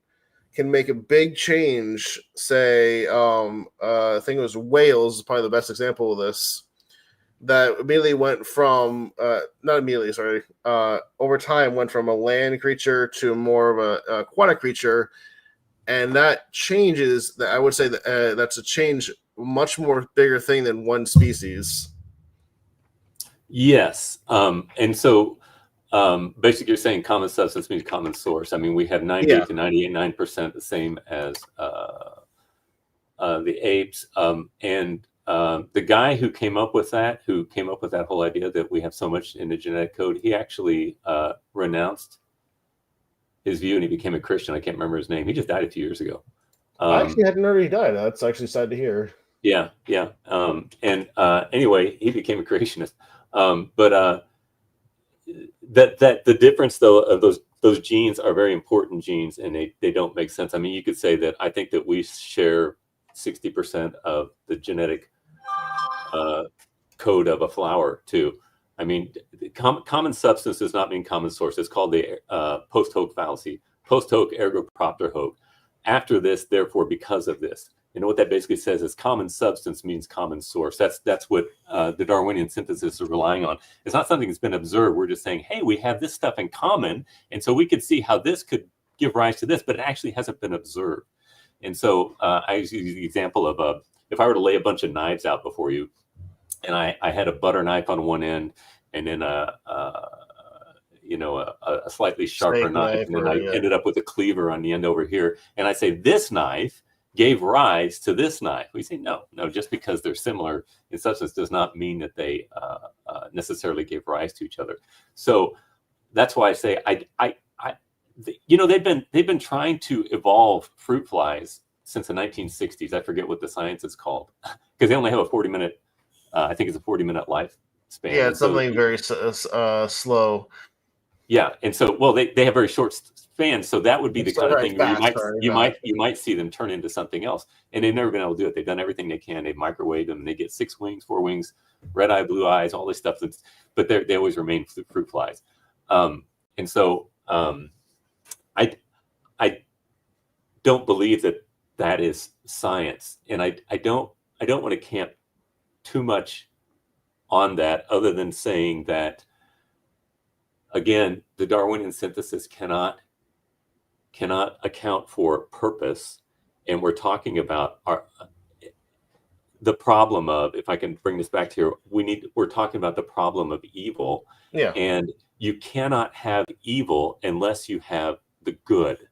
can make a big change. Say, I think it was whales is probably the best example of this. That immediately went from, not immediately, sorry, over time went from a land creature to more of a aquatic creature, and that changes. That, I would say that that's a change, much more bigger thing than one species. Yes. And so basically you're saying common substance means common source. I mean, we have 98 Yeah, to 98.9% the same as the apes. And the guy who came up with that whole idea that we have so much in the genetic code, he actually renounced his view and he became a Christian. I can't remember his name. He just died a few years ago. I actually hadn't heard he died. That's actually sad to hear. Yeah, yeah. And anyway, he became a creationist. But that the difference though of those genes are very important genes, and they don't make sense. I mean, you could say that I think that we share 60% of the genetic code of a flower too. I mean, common substance does not mean common source. It's called the post hoc fallacy. Post hoc ergo propter hoc. After this, therefore, because of this. You know what that basically says is common substance means common source. That's what the Darwinian synthesis is relying on. It's not something that's been observed. We're just saying, hey, we have this stuff in common, and so we could see how this could give rise to this, but it actually hasn't been observed. And so I use the example of if I were to lay a bunch of knives out before you, and I had a butter knife on one end, and then a slightly sharper Steak knife, knife, and then or I yeah. ended up with a cleaver on the end over here, and I say this knife gave rise to this knife. We say no, just because they're similar in substance does not mean that they necessarily gave rise to each other. So that's why I say they've been trying to evolve fruit flies since the 1960s. I forget what the science is called because they only have a 40-minute. I think it's a 40-minute lifespan, Yeah, and it's so something very slow. yeah, and so they have very short spans, so that would be the It's kind of very thing where fast, very fast. you might see them turn into something else, and they've never been able to do it. They've done everything they can. They've microwaved them, and they get 6 wings, 4 wings, red eye, blue eyes, all this stuff. But they always remain fruit flies, and so I I don't believe that is science, and I don't want to camp too much on that, other than saying that again, the Darwinian synthesis cannot account for purpose, and we're talking about the problem of, if I can bring this back to here, we're talking about the problem of evil, Yeah, and you cannot have evil unless you have the good,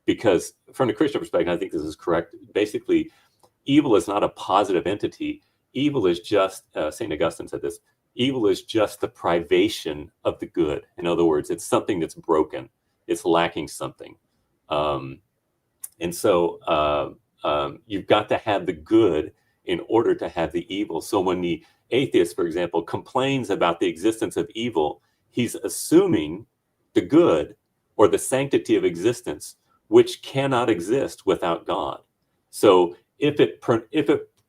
because from the Christian perspective, I think this is correct. Basically, evil is not a positive entity. Evil is just, St. Augustine said this, evil is just the privation of the good. In other words, it's something that's broken. It's lacking something. And so you've got to have the good in order to have the evil. So when the atheist, for example, complains about the existence of evil, he's assuming the good or the sanctity of existence, which cannot exist without God. So if it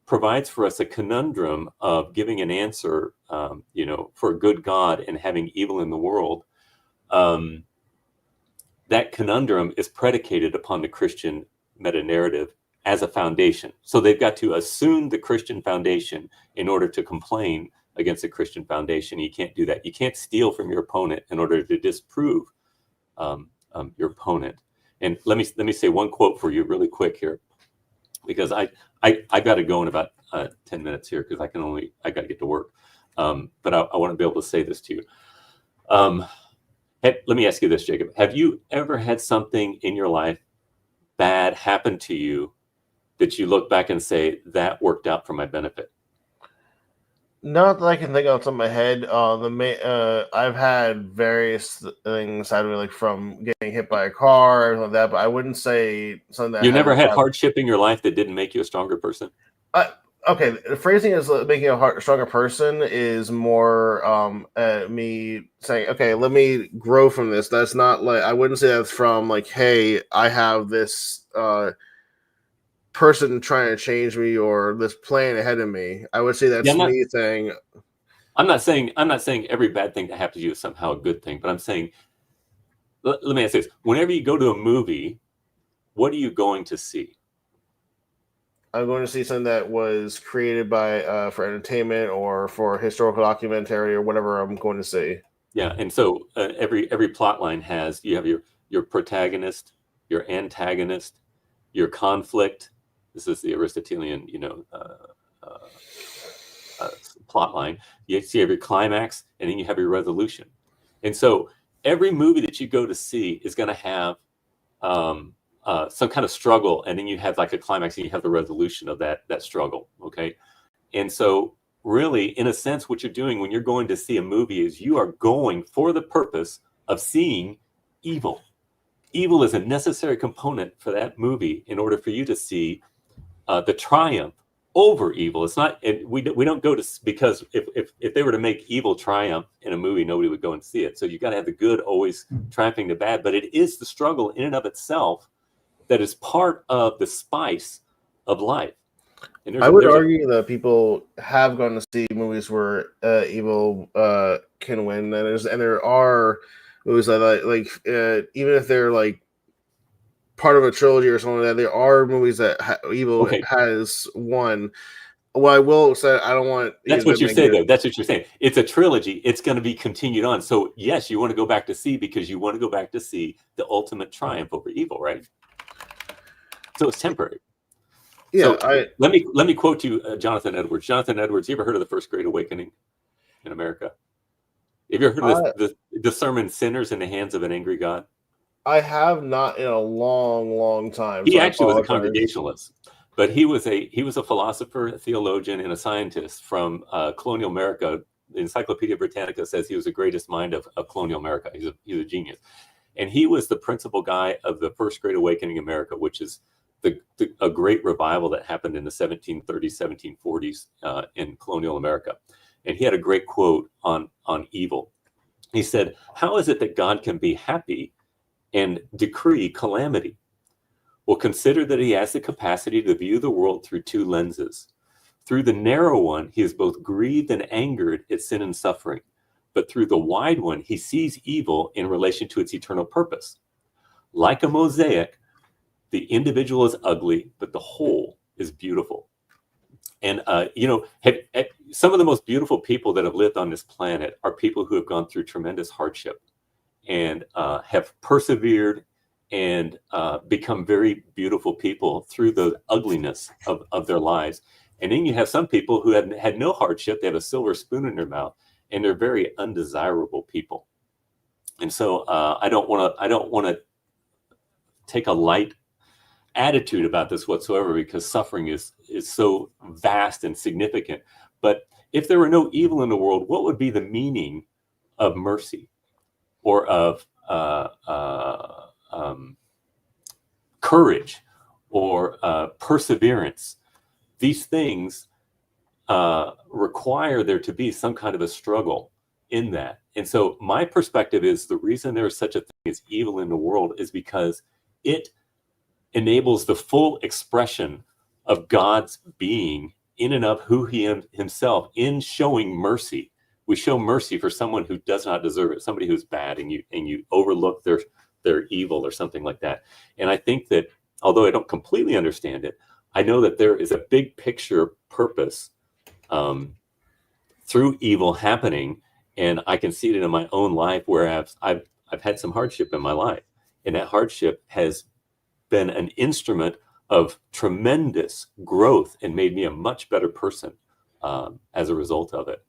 provides for us a conundrum of giving an answer, for a good God and having evil in the world, um, that conundrum is predicated upon the Christian meta-narrative as a foundation. So they've got to assume the Christian foundation in order to complain against the Christian foundation. You can't do that. You can't steal from your opponent in order to disprove your opponent. And let me say one quote for you really quick here, because I got to go in about 10 minutes here, because I got to get to work. But I want to be able to say this to you. Let me ask you this, Jacob. Have you ever had something in your life bad happen to you that you look back and say, that worked out for my benefit? Not that I can think off the top of my head. I've had various things happen, like from getting hit by a car or like that, but I wouldn't say something that You never had happened. hardship in your life that didn't make you a stronger person? Okay, the phrasing is making a stronger person is more me saying, okay, let me grow from this. That's not like, I wouldn't say that's from like, hey, I have this person trying to change me or this plan ahead of me. I would say that's me saying. I'm not saying every bad thing that happens to you is somehow a good thing, but I'm saying, let me ask this. Whenever you go to a movie, what are you going to see? I'm going to see something that was created by for entertainment or for historical documentary or whatever I'm going to see. Yeah, and so every plot line has, you have your protagonist, your antagonist, your conflict. This is the Aristotelian, plot line. You have your climax, and then you have your resolution. And so every movie that you go to see is going to have some kind of struggle, and then you have like a climax, and you have the resolution of that struggle. Okay, and so really, in a sense, what you're doing when you're going to see a movie is you are going for the purpose of seeing evil. Evil is a necessary component for that movie in order for you to see the triumph over evil. It's not, we don't go to, because if they were to make evil triumph in a movie, nobody would go and see it. So you got to have the good always triumphing the bad, but it is the struggle in and of itself that is part of the spice of life. And I would argue that people have gone to see movies where evil can win, and there are movies that even if they're like part of a trilogy or something like that, there are movies that evil has won. Well, I will say I don't want. That's what you're saying, though. That's what you're saying. It's a trilogy. It's going to be continued on. So yes, you want to go back to see, because you want to go back to see the ultimate triumph over evil, right? So it's temporary. Yeah. So let me quote you, Jonathan Edwards. Jonathan Edwards. You ever heard of the First Great Awakening in America? Have you ever heard of the sermon "Sinners in the Hands of an Angry God"? I have not in a long, long time. He actually was a Congregationalist, but he was a philosopher, a theologian, and a scientist from colonial America. The Encyclopedia Britannica says he was the greatest mind of colonial America. He's a genius, and he was the principal guy of the First Great Awakening in America, which is a great revival that happened in the 1730s, 1740s in colonial America. And he had a great quote on evil. He said, "How is it that God can be happy and decree calamity? Well, consider that he has the capacity to view the world through two lenses. Through the narrow one, he is both grieved and angered at sin and suffering. But through the wide one, he sees evil in relation to its eternal purpose. Like a mosaic, the individual is ugly, but the whole is beautiful." And, some of the most beautiful people that have lived on this planet are people who have gone through tremendous hardship and have persevered and become very beautiful people through the ugliness of their lives. And then you have some people who had no hardship. They have a silver spoon in their mouth, and they're very undesirable people. And so I don't want to take a light attitude about this whatsoever, because suffering is so vast and significant. But if there were no evil in the world, what would be the meaning of mercy or of courage or perseverance? These things require there to be some kind of a struggle in that. And so my perspective is, the reason there is such a thing as evil in the world is because it enables the full expression of God's being in and of who he himself, in showing mercy we show mercy for someone who does not deserve it, somebody who's bad, and you overlook their evil or something like that. And I think that although I don't completely understand it, I know that there is a big picture purpose through evil happening, and I can see it in my own life where I've had some hardship in my life, and that hardship has been an instrument of tremendous growth and made me a much better person as a result of it.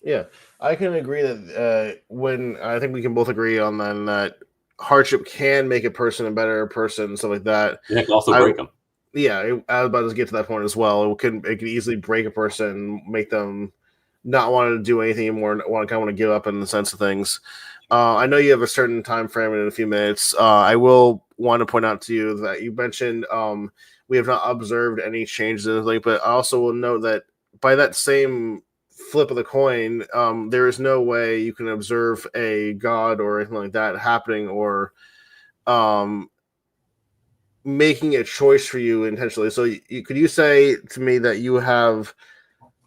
Yeah, I can agree that when I think we can both agree on then that hardship can make a person a better person, stuff like that. And it can also break them. Yeah, I was about to get to that point as well. It can easily break a person, make them not want to do anything anymore, want to give up in the sense of things. I know you have a certain time frame in a few minutes. I will want to point out to you that you mentioned we have not observed any changes in the but I also will note that by that same flip of the coin, there is no way you can observe a god or anything like that happening or making a choice for you intentionally. So could you say to me that you have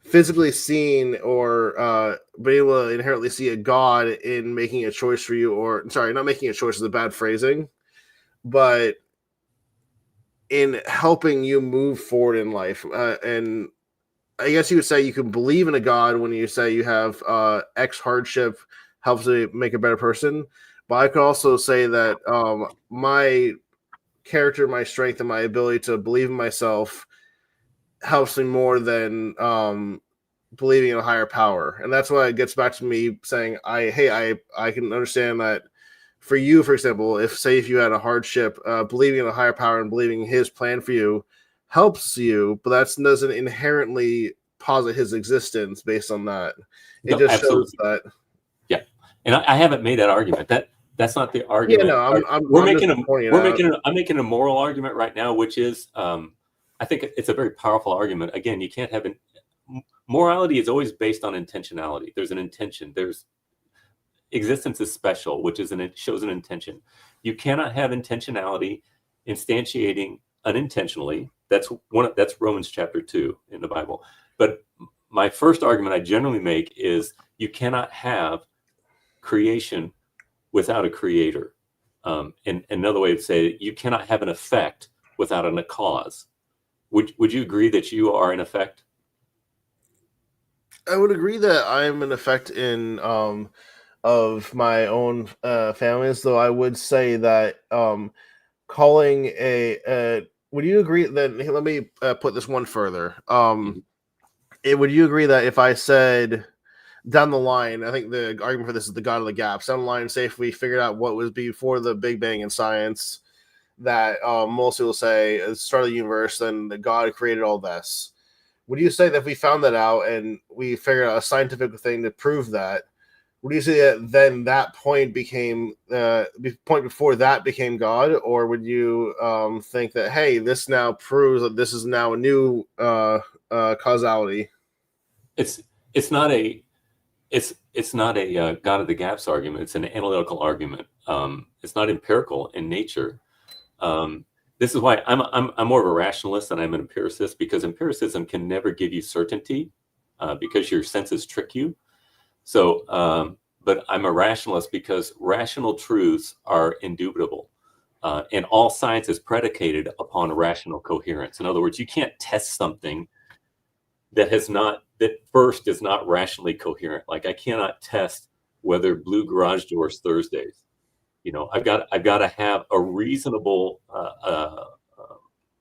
physically seen or been able to inherently see a god in making a choice for you, or sorry, not making a choice is a bad phrasing, but in helping you move forward in life? And I guess you would say you can believe in a god when you say you have X hardship helps you make a better person. But I could also say that my character, my strength, and my ability to believe in myself helps me more than believing in a higher power. And that's why it gets back to me saying, I can understand that for you, for example, if you had a hardship, believing in a higher power and believing his plan for you helps you, but that doesn't inherently posit his existence based on that. It just shows that. Yeah. And I haven't made that argument. That's not the argument. Yeah, no, I'm making a moral argument right now, which is I think it's a very powerful argument. Again, you can't have morality is always based on intentionality. There's an intention. There's existence is special, which is it shows an intention. You cannot have intentionality instantiating unintentionally. That's Romans chapter 2 in the Bible. But my first argument I generally make is you cannot have creation without a creator. And another way to say it, you cannot have an effect without a cause. Would you agree that you are an effect? I would agree that I'm an effect in of my own families, though I would say that calling would you agree that, let me put this one further. Would you agree that if I said down the line, I think the argument for this is the God of the gaps, down the line, say if we figured out what was before the Big Bang in science, that most people say at the start of the universe, then the God created all this. Would you say that if we found that out and we figured out a scientific thing to prove that, would you say that then that point became point before that became God, or would you think that, hey, this now proves that this is now a new causality? It's not a God of the gaps argument. It's an analytical argument. It's not empirical in nature. This is why I'm more of a rationalist than I'm an empiricist, because empiricism can never give you certainty because your senses trick you. So, but I'm a rationalist because rational truths are indubitable, and all science is predicated upon rational coherence. In other words, you can't test something that first is not rationally coherent. Like I cannot test whether blue garage doors Thursdays. I've got to have a reasonable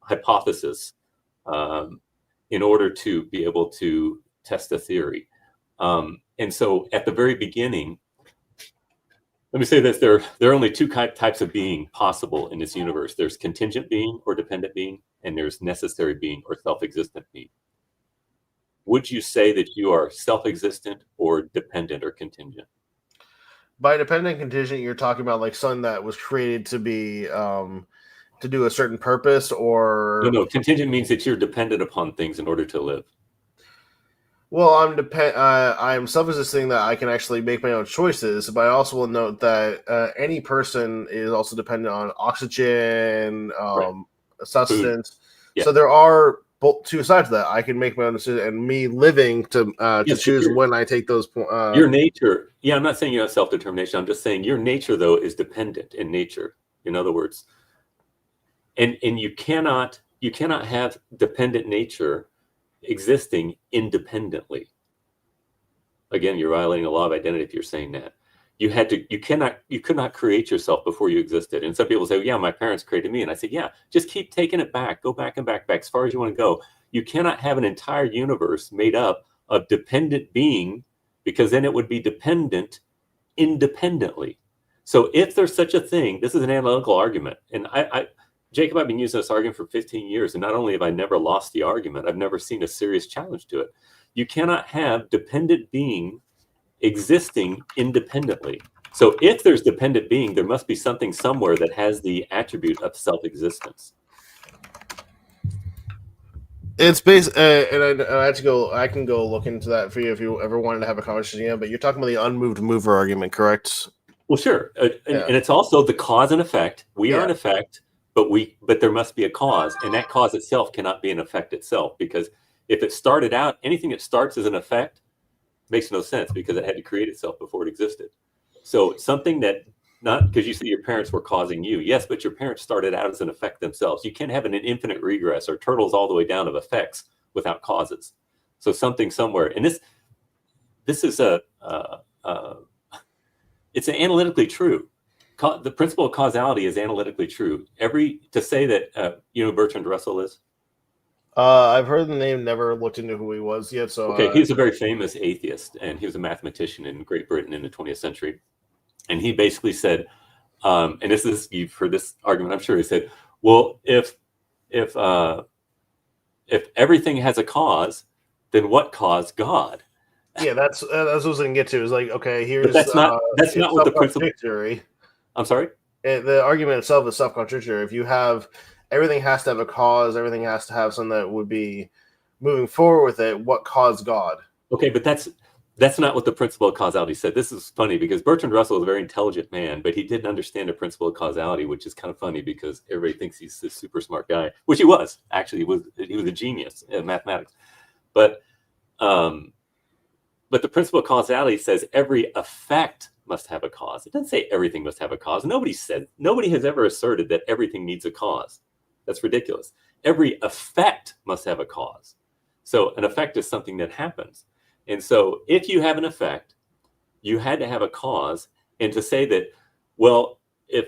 hypothesis in order to be able to test a theory. And so at the very beginning, let me say this, there are only two types of being possible in this universe. There's contingent being or dependent being, and there's necessary being or self-existent being. Would you say that you are self-existent or dependent or contingent? By dependent and contingent, you're talking about like something that was created to be to do a certain purpose, or no. Contingent means that you're dependent upon things in order to live. Well, I'm self-existing that I can actually make my own choices, but I also will note that any person is also dependent on oxygen, Right. sustenance. Yeah. So there are both two sides of that. I can make my own decision, and me living to Yes, choose when I take those. Your nature. Yeah, I'm not saying you have self-determination. I'm just saying your nature, though, is dependent in nature. In other words, and you cannot have dependent nature existing independently. Again, you're violating a law of identity if you're saying that. You could not create yourself before you existed. And some people say, well, yeah, my parents created me. And I say, yeah, just keep taking it back. Go back and back as far as you want to go. You cannot have an entire universe made up of dependent being, because then it would be dependent independently. So if there's such a thing, this is an analytical argument. And Jacob, I've been using this argument for 15 years. And not only have I never lost the argument, I've never seen a serious challenge to it. You cannot have dependent being existing independently. So if there's dependent being, there must be something somewhere that has the attribute of self-existence. It's based, and I have to go. I can go look into that for you if you ever wanted to have a conversation. Yeah, but you're talking about the unmoved mover argument, correct? Well, sure, and it's also the cause and effect. We are an effect, but there must be a cause, and that cause itself cannot be an effect itself, because if it started out, anything that starts as an effect makes no sense, because it had to create itself before it existed. So something that, not because you say your parents were causing you, yes, but your parents started out as an effect themselves. You can't have an infinite regress or turtles all the way down of effects without causes. So something somewhere, and this is it's analytically true. The principle of causality is analytically true. To say that you know who Bertrand Russell is. I've heard the name, never looked into who he was yet. So okay, he's a very famous atheist, and he was a mathematician in Great Britain in the 20th century. And he basically said, and this is, you've heard this argument, I'm sure. He said, well, if everything has a cause, then what caused God? Yeah, that's what I was going to get to. Is like, okay, here's but that's not what the principle. I'm sorry. The argument itself is self-contradictory. If you have everything has to have a cause, everything has to have something that would be moving forward with it. What caused God? Okay, but that's not what the principle of causality said. This is funny because Bertrand Russell is a very intelligent man, but he didn't understand the principle of causality, which is kind of funny because everybody thinks he's this super smart guy, which he was. Actually, he was a genius in mathematics. But the principle of causality says every effect must have a cause. It doesn't say everything must have a cause. Nobody has ever asserted that everything needs a cause. That's ridiculous. Every effect must have a cause. So an effect is something that happens. And so if you have an effect, you had to have a cause. And to say that, well, if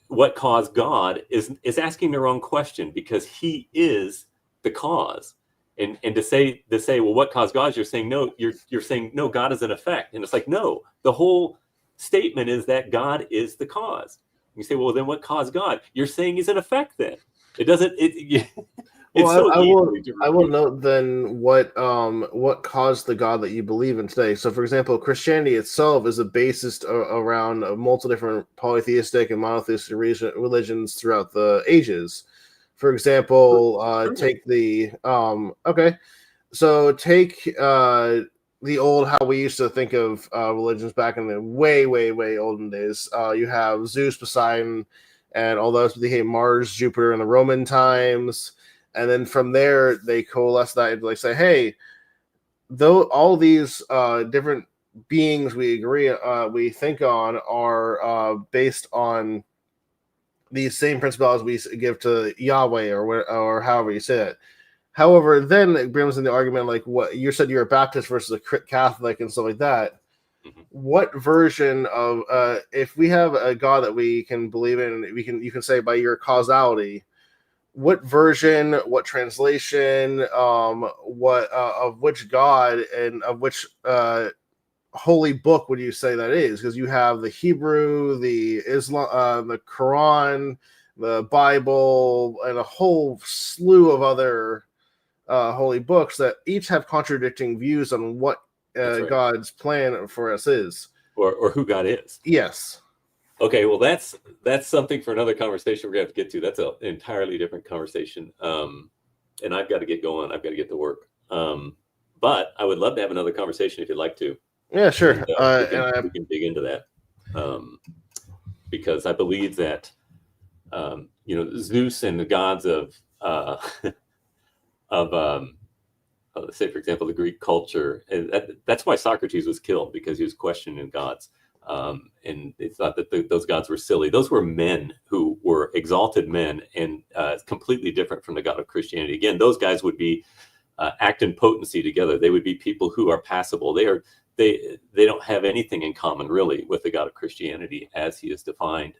what caused God is asking the wrong question, because he is the cause. And to say, well, what caused God? You're saying no, you're saying no, God is an effect. And it's like, no, the whole statement is that God is the cause. You say, well, then what caused God? You're saying he's an effect then. It doesn't, well, I will note then what caused the God that you believe in today. So, for example, Christianity itself is a basis around multiple different polytheistic and monotheistic religions throughout the ages. For example, take the the old, how we used to think of religions back in the way olden days. You have Zeus, Poseidon, and all those became Mars, Jupiter in the Roman times. And then from there, they coalesce that into like say, hey, though all these different beings we think on are based on these same principles we give to Yahweh or however you say it. However, then it brings in the argument like what you said, you're a Baptist versus a Catholic and stuff like that. Mm-hmm. What version of if we have a God that we can believe in, you can say by your causality, what version, what translation, what of which God and of which holy book would you say that is? Because you have the Hebrew, the Islam, the Quran, the Bible, and a whole slew of other holy books that each have contradicting views on what right. God's plan for us is, or who God is. Yes. Okay, well, that's something for another conversation we're gonna have to get to. That's an entirely different conversation, and I've got to get going. I've got to get to work. But I would love to have another conversation if you'd like to. Yeah, sure. And, we can dig into that because I believe that Zeus and the gods of say, for example, the Greek culture. And that's why Socrates was killed, because he was questioning gods. And it's not that those gods were silly. Those were men who were exalted men, and completely different from the God of Christianity. Again, those guys would be act in potency together. They would be people who are passible. They don't have anything in common really with the God of Christianity as he is defined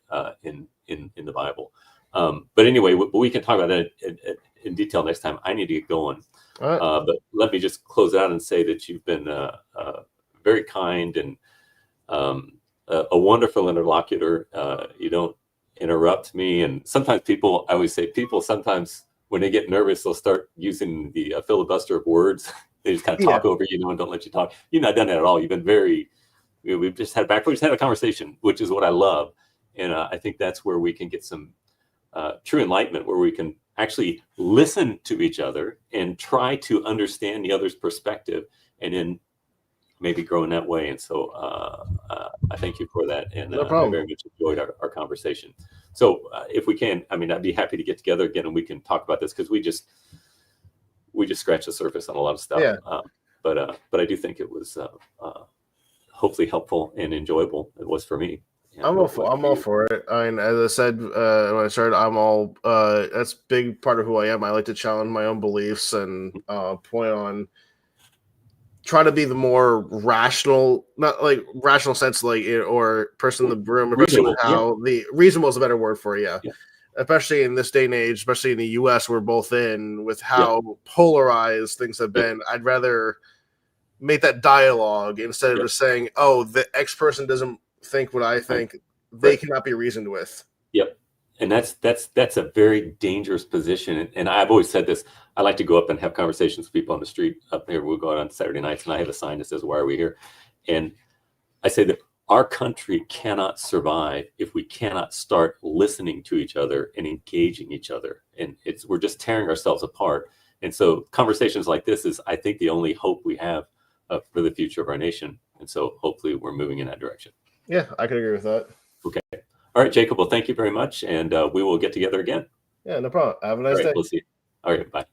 in the Bible. But anyway, we can talk about that in detail next time. I need to get going. All right. But let me just close out and say that you've been very kind and a wonderful interlocutor. You don't interrupt me. And sometimes I always say people sometimes when they get nervous, they'll start using the filibuster of words. They just kind of talk over you, and don't let you talk. You've not done that at all. You've been we've just had a conversation, which is what I love. And I think that's where we can get some true enlightenment, where we can actually listen to each other and try to understand the other's perspective, and then maybe grow in that way. And so I thank you for that. And No problem. I very much enjoyed our conversation. So if we can, I mean, I'd be happy to get together again and we can talk about this, because we just scratched the surface on a lot of stuff. Yeah. But I do think it was hopefully helpful and enjoyable. It was for me. I'm all for it. I mean, as I said when I started, I'm all. That's a big part of who I am. I like to challenge my own beliefs and point on. Try to be the more rational, not like rational sense, like or person in the room, especially how the reasonable is a better word for it, yeah. Especially in this day and age, especially in the U.S. we're both in, with how polarized things have been. I'd rather make that dialogue instead of just saying, "Oh, the X person doesn't think what I think." They cannot be reasoned with. Yep. And that's a very dangerous position. And I've always said this. I like to go up and have conversations with people on the street up here. We'll go out on Saturday nights, and I have a sign that says, "Why are we here?" And I say that our country cannot survive if we cannot start listening to each other and engaging each other. And we're just tearing ourselves apart. And so conversations like this is, I think, the only hope we have for the future of our nation. And so hopefully we're moving in that direction. Yeah, I could agree with that. Okay. All right, Jacob. Well, thank you very much. And we will get together again. Yeah, no problem. Have a nice day. We'll see you. All right. Bye.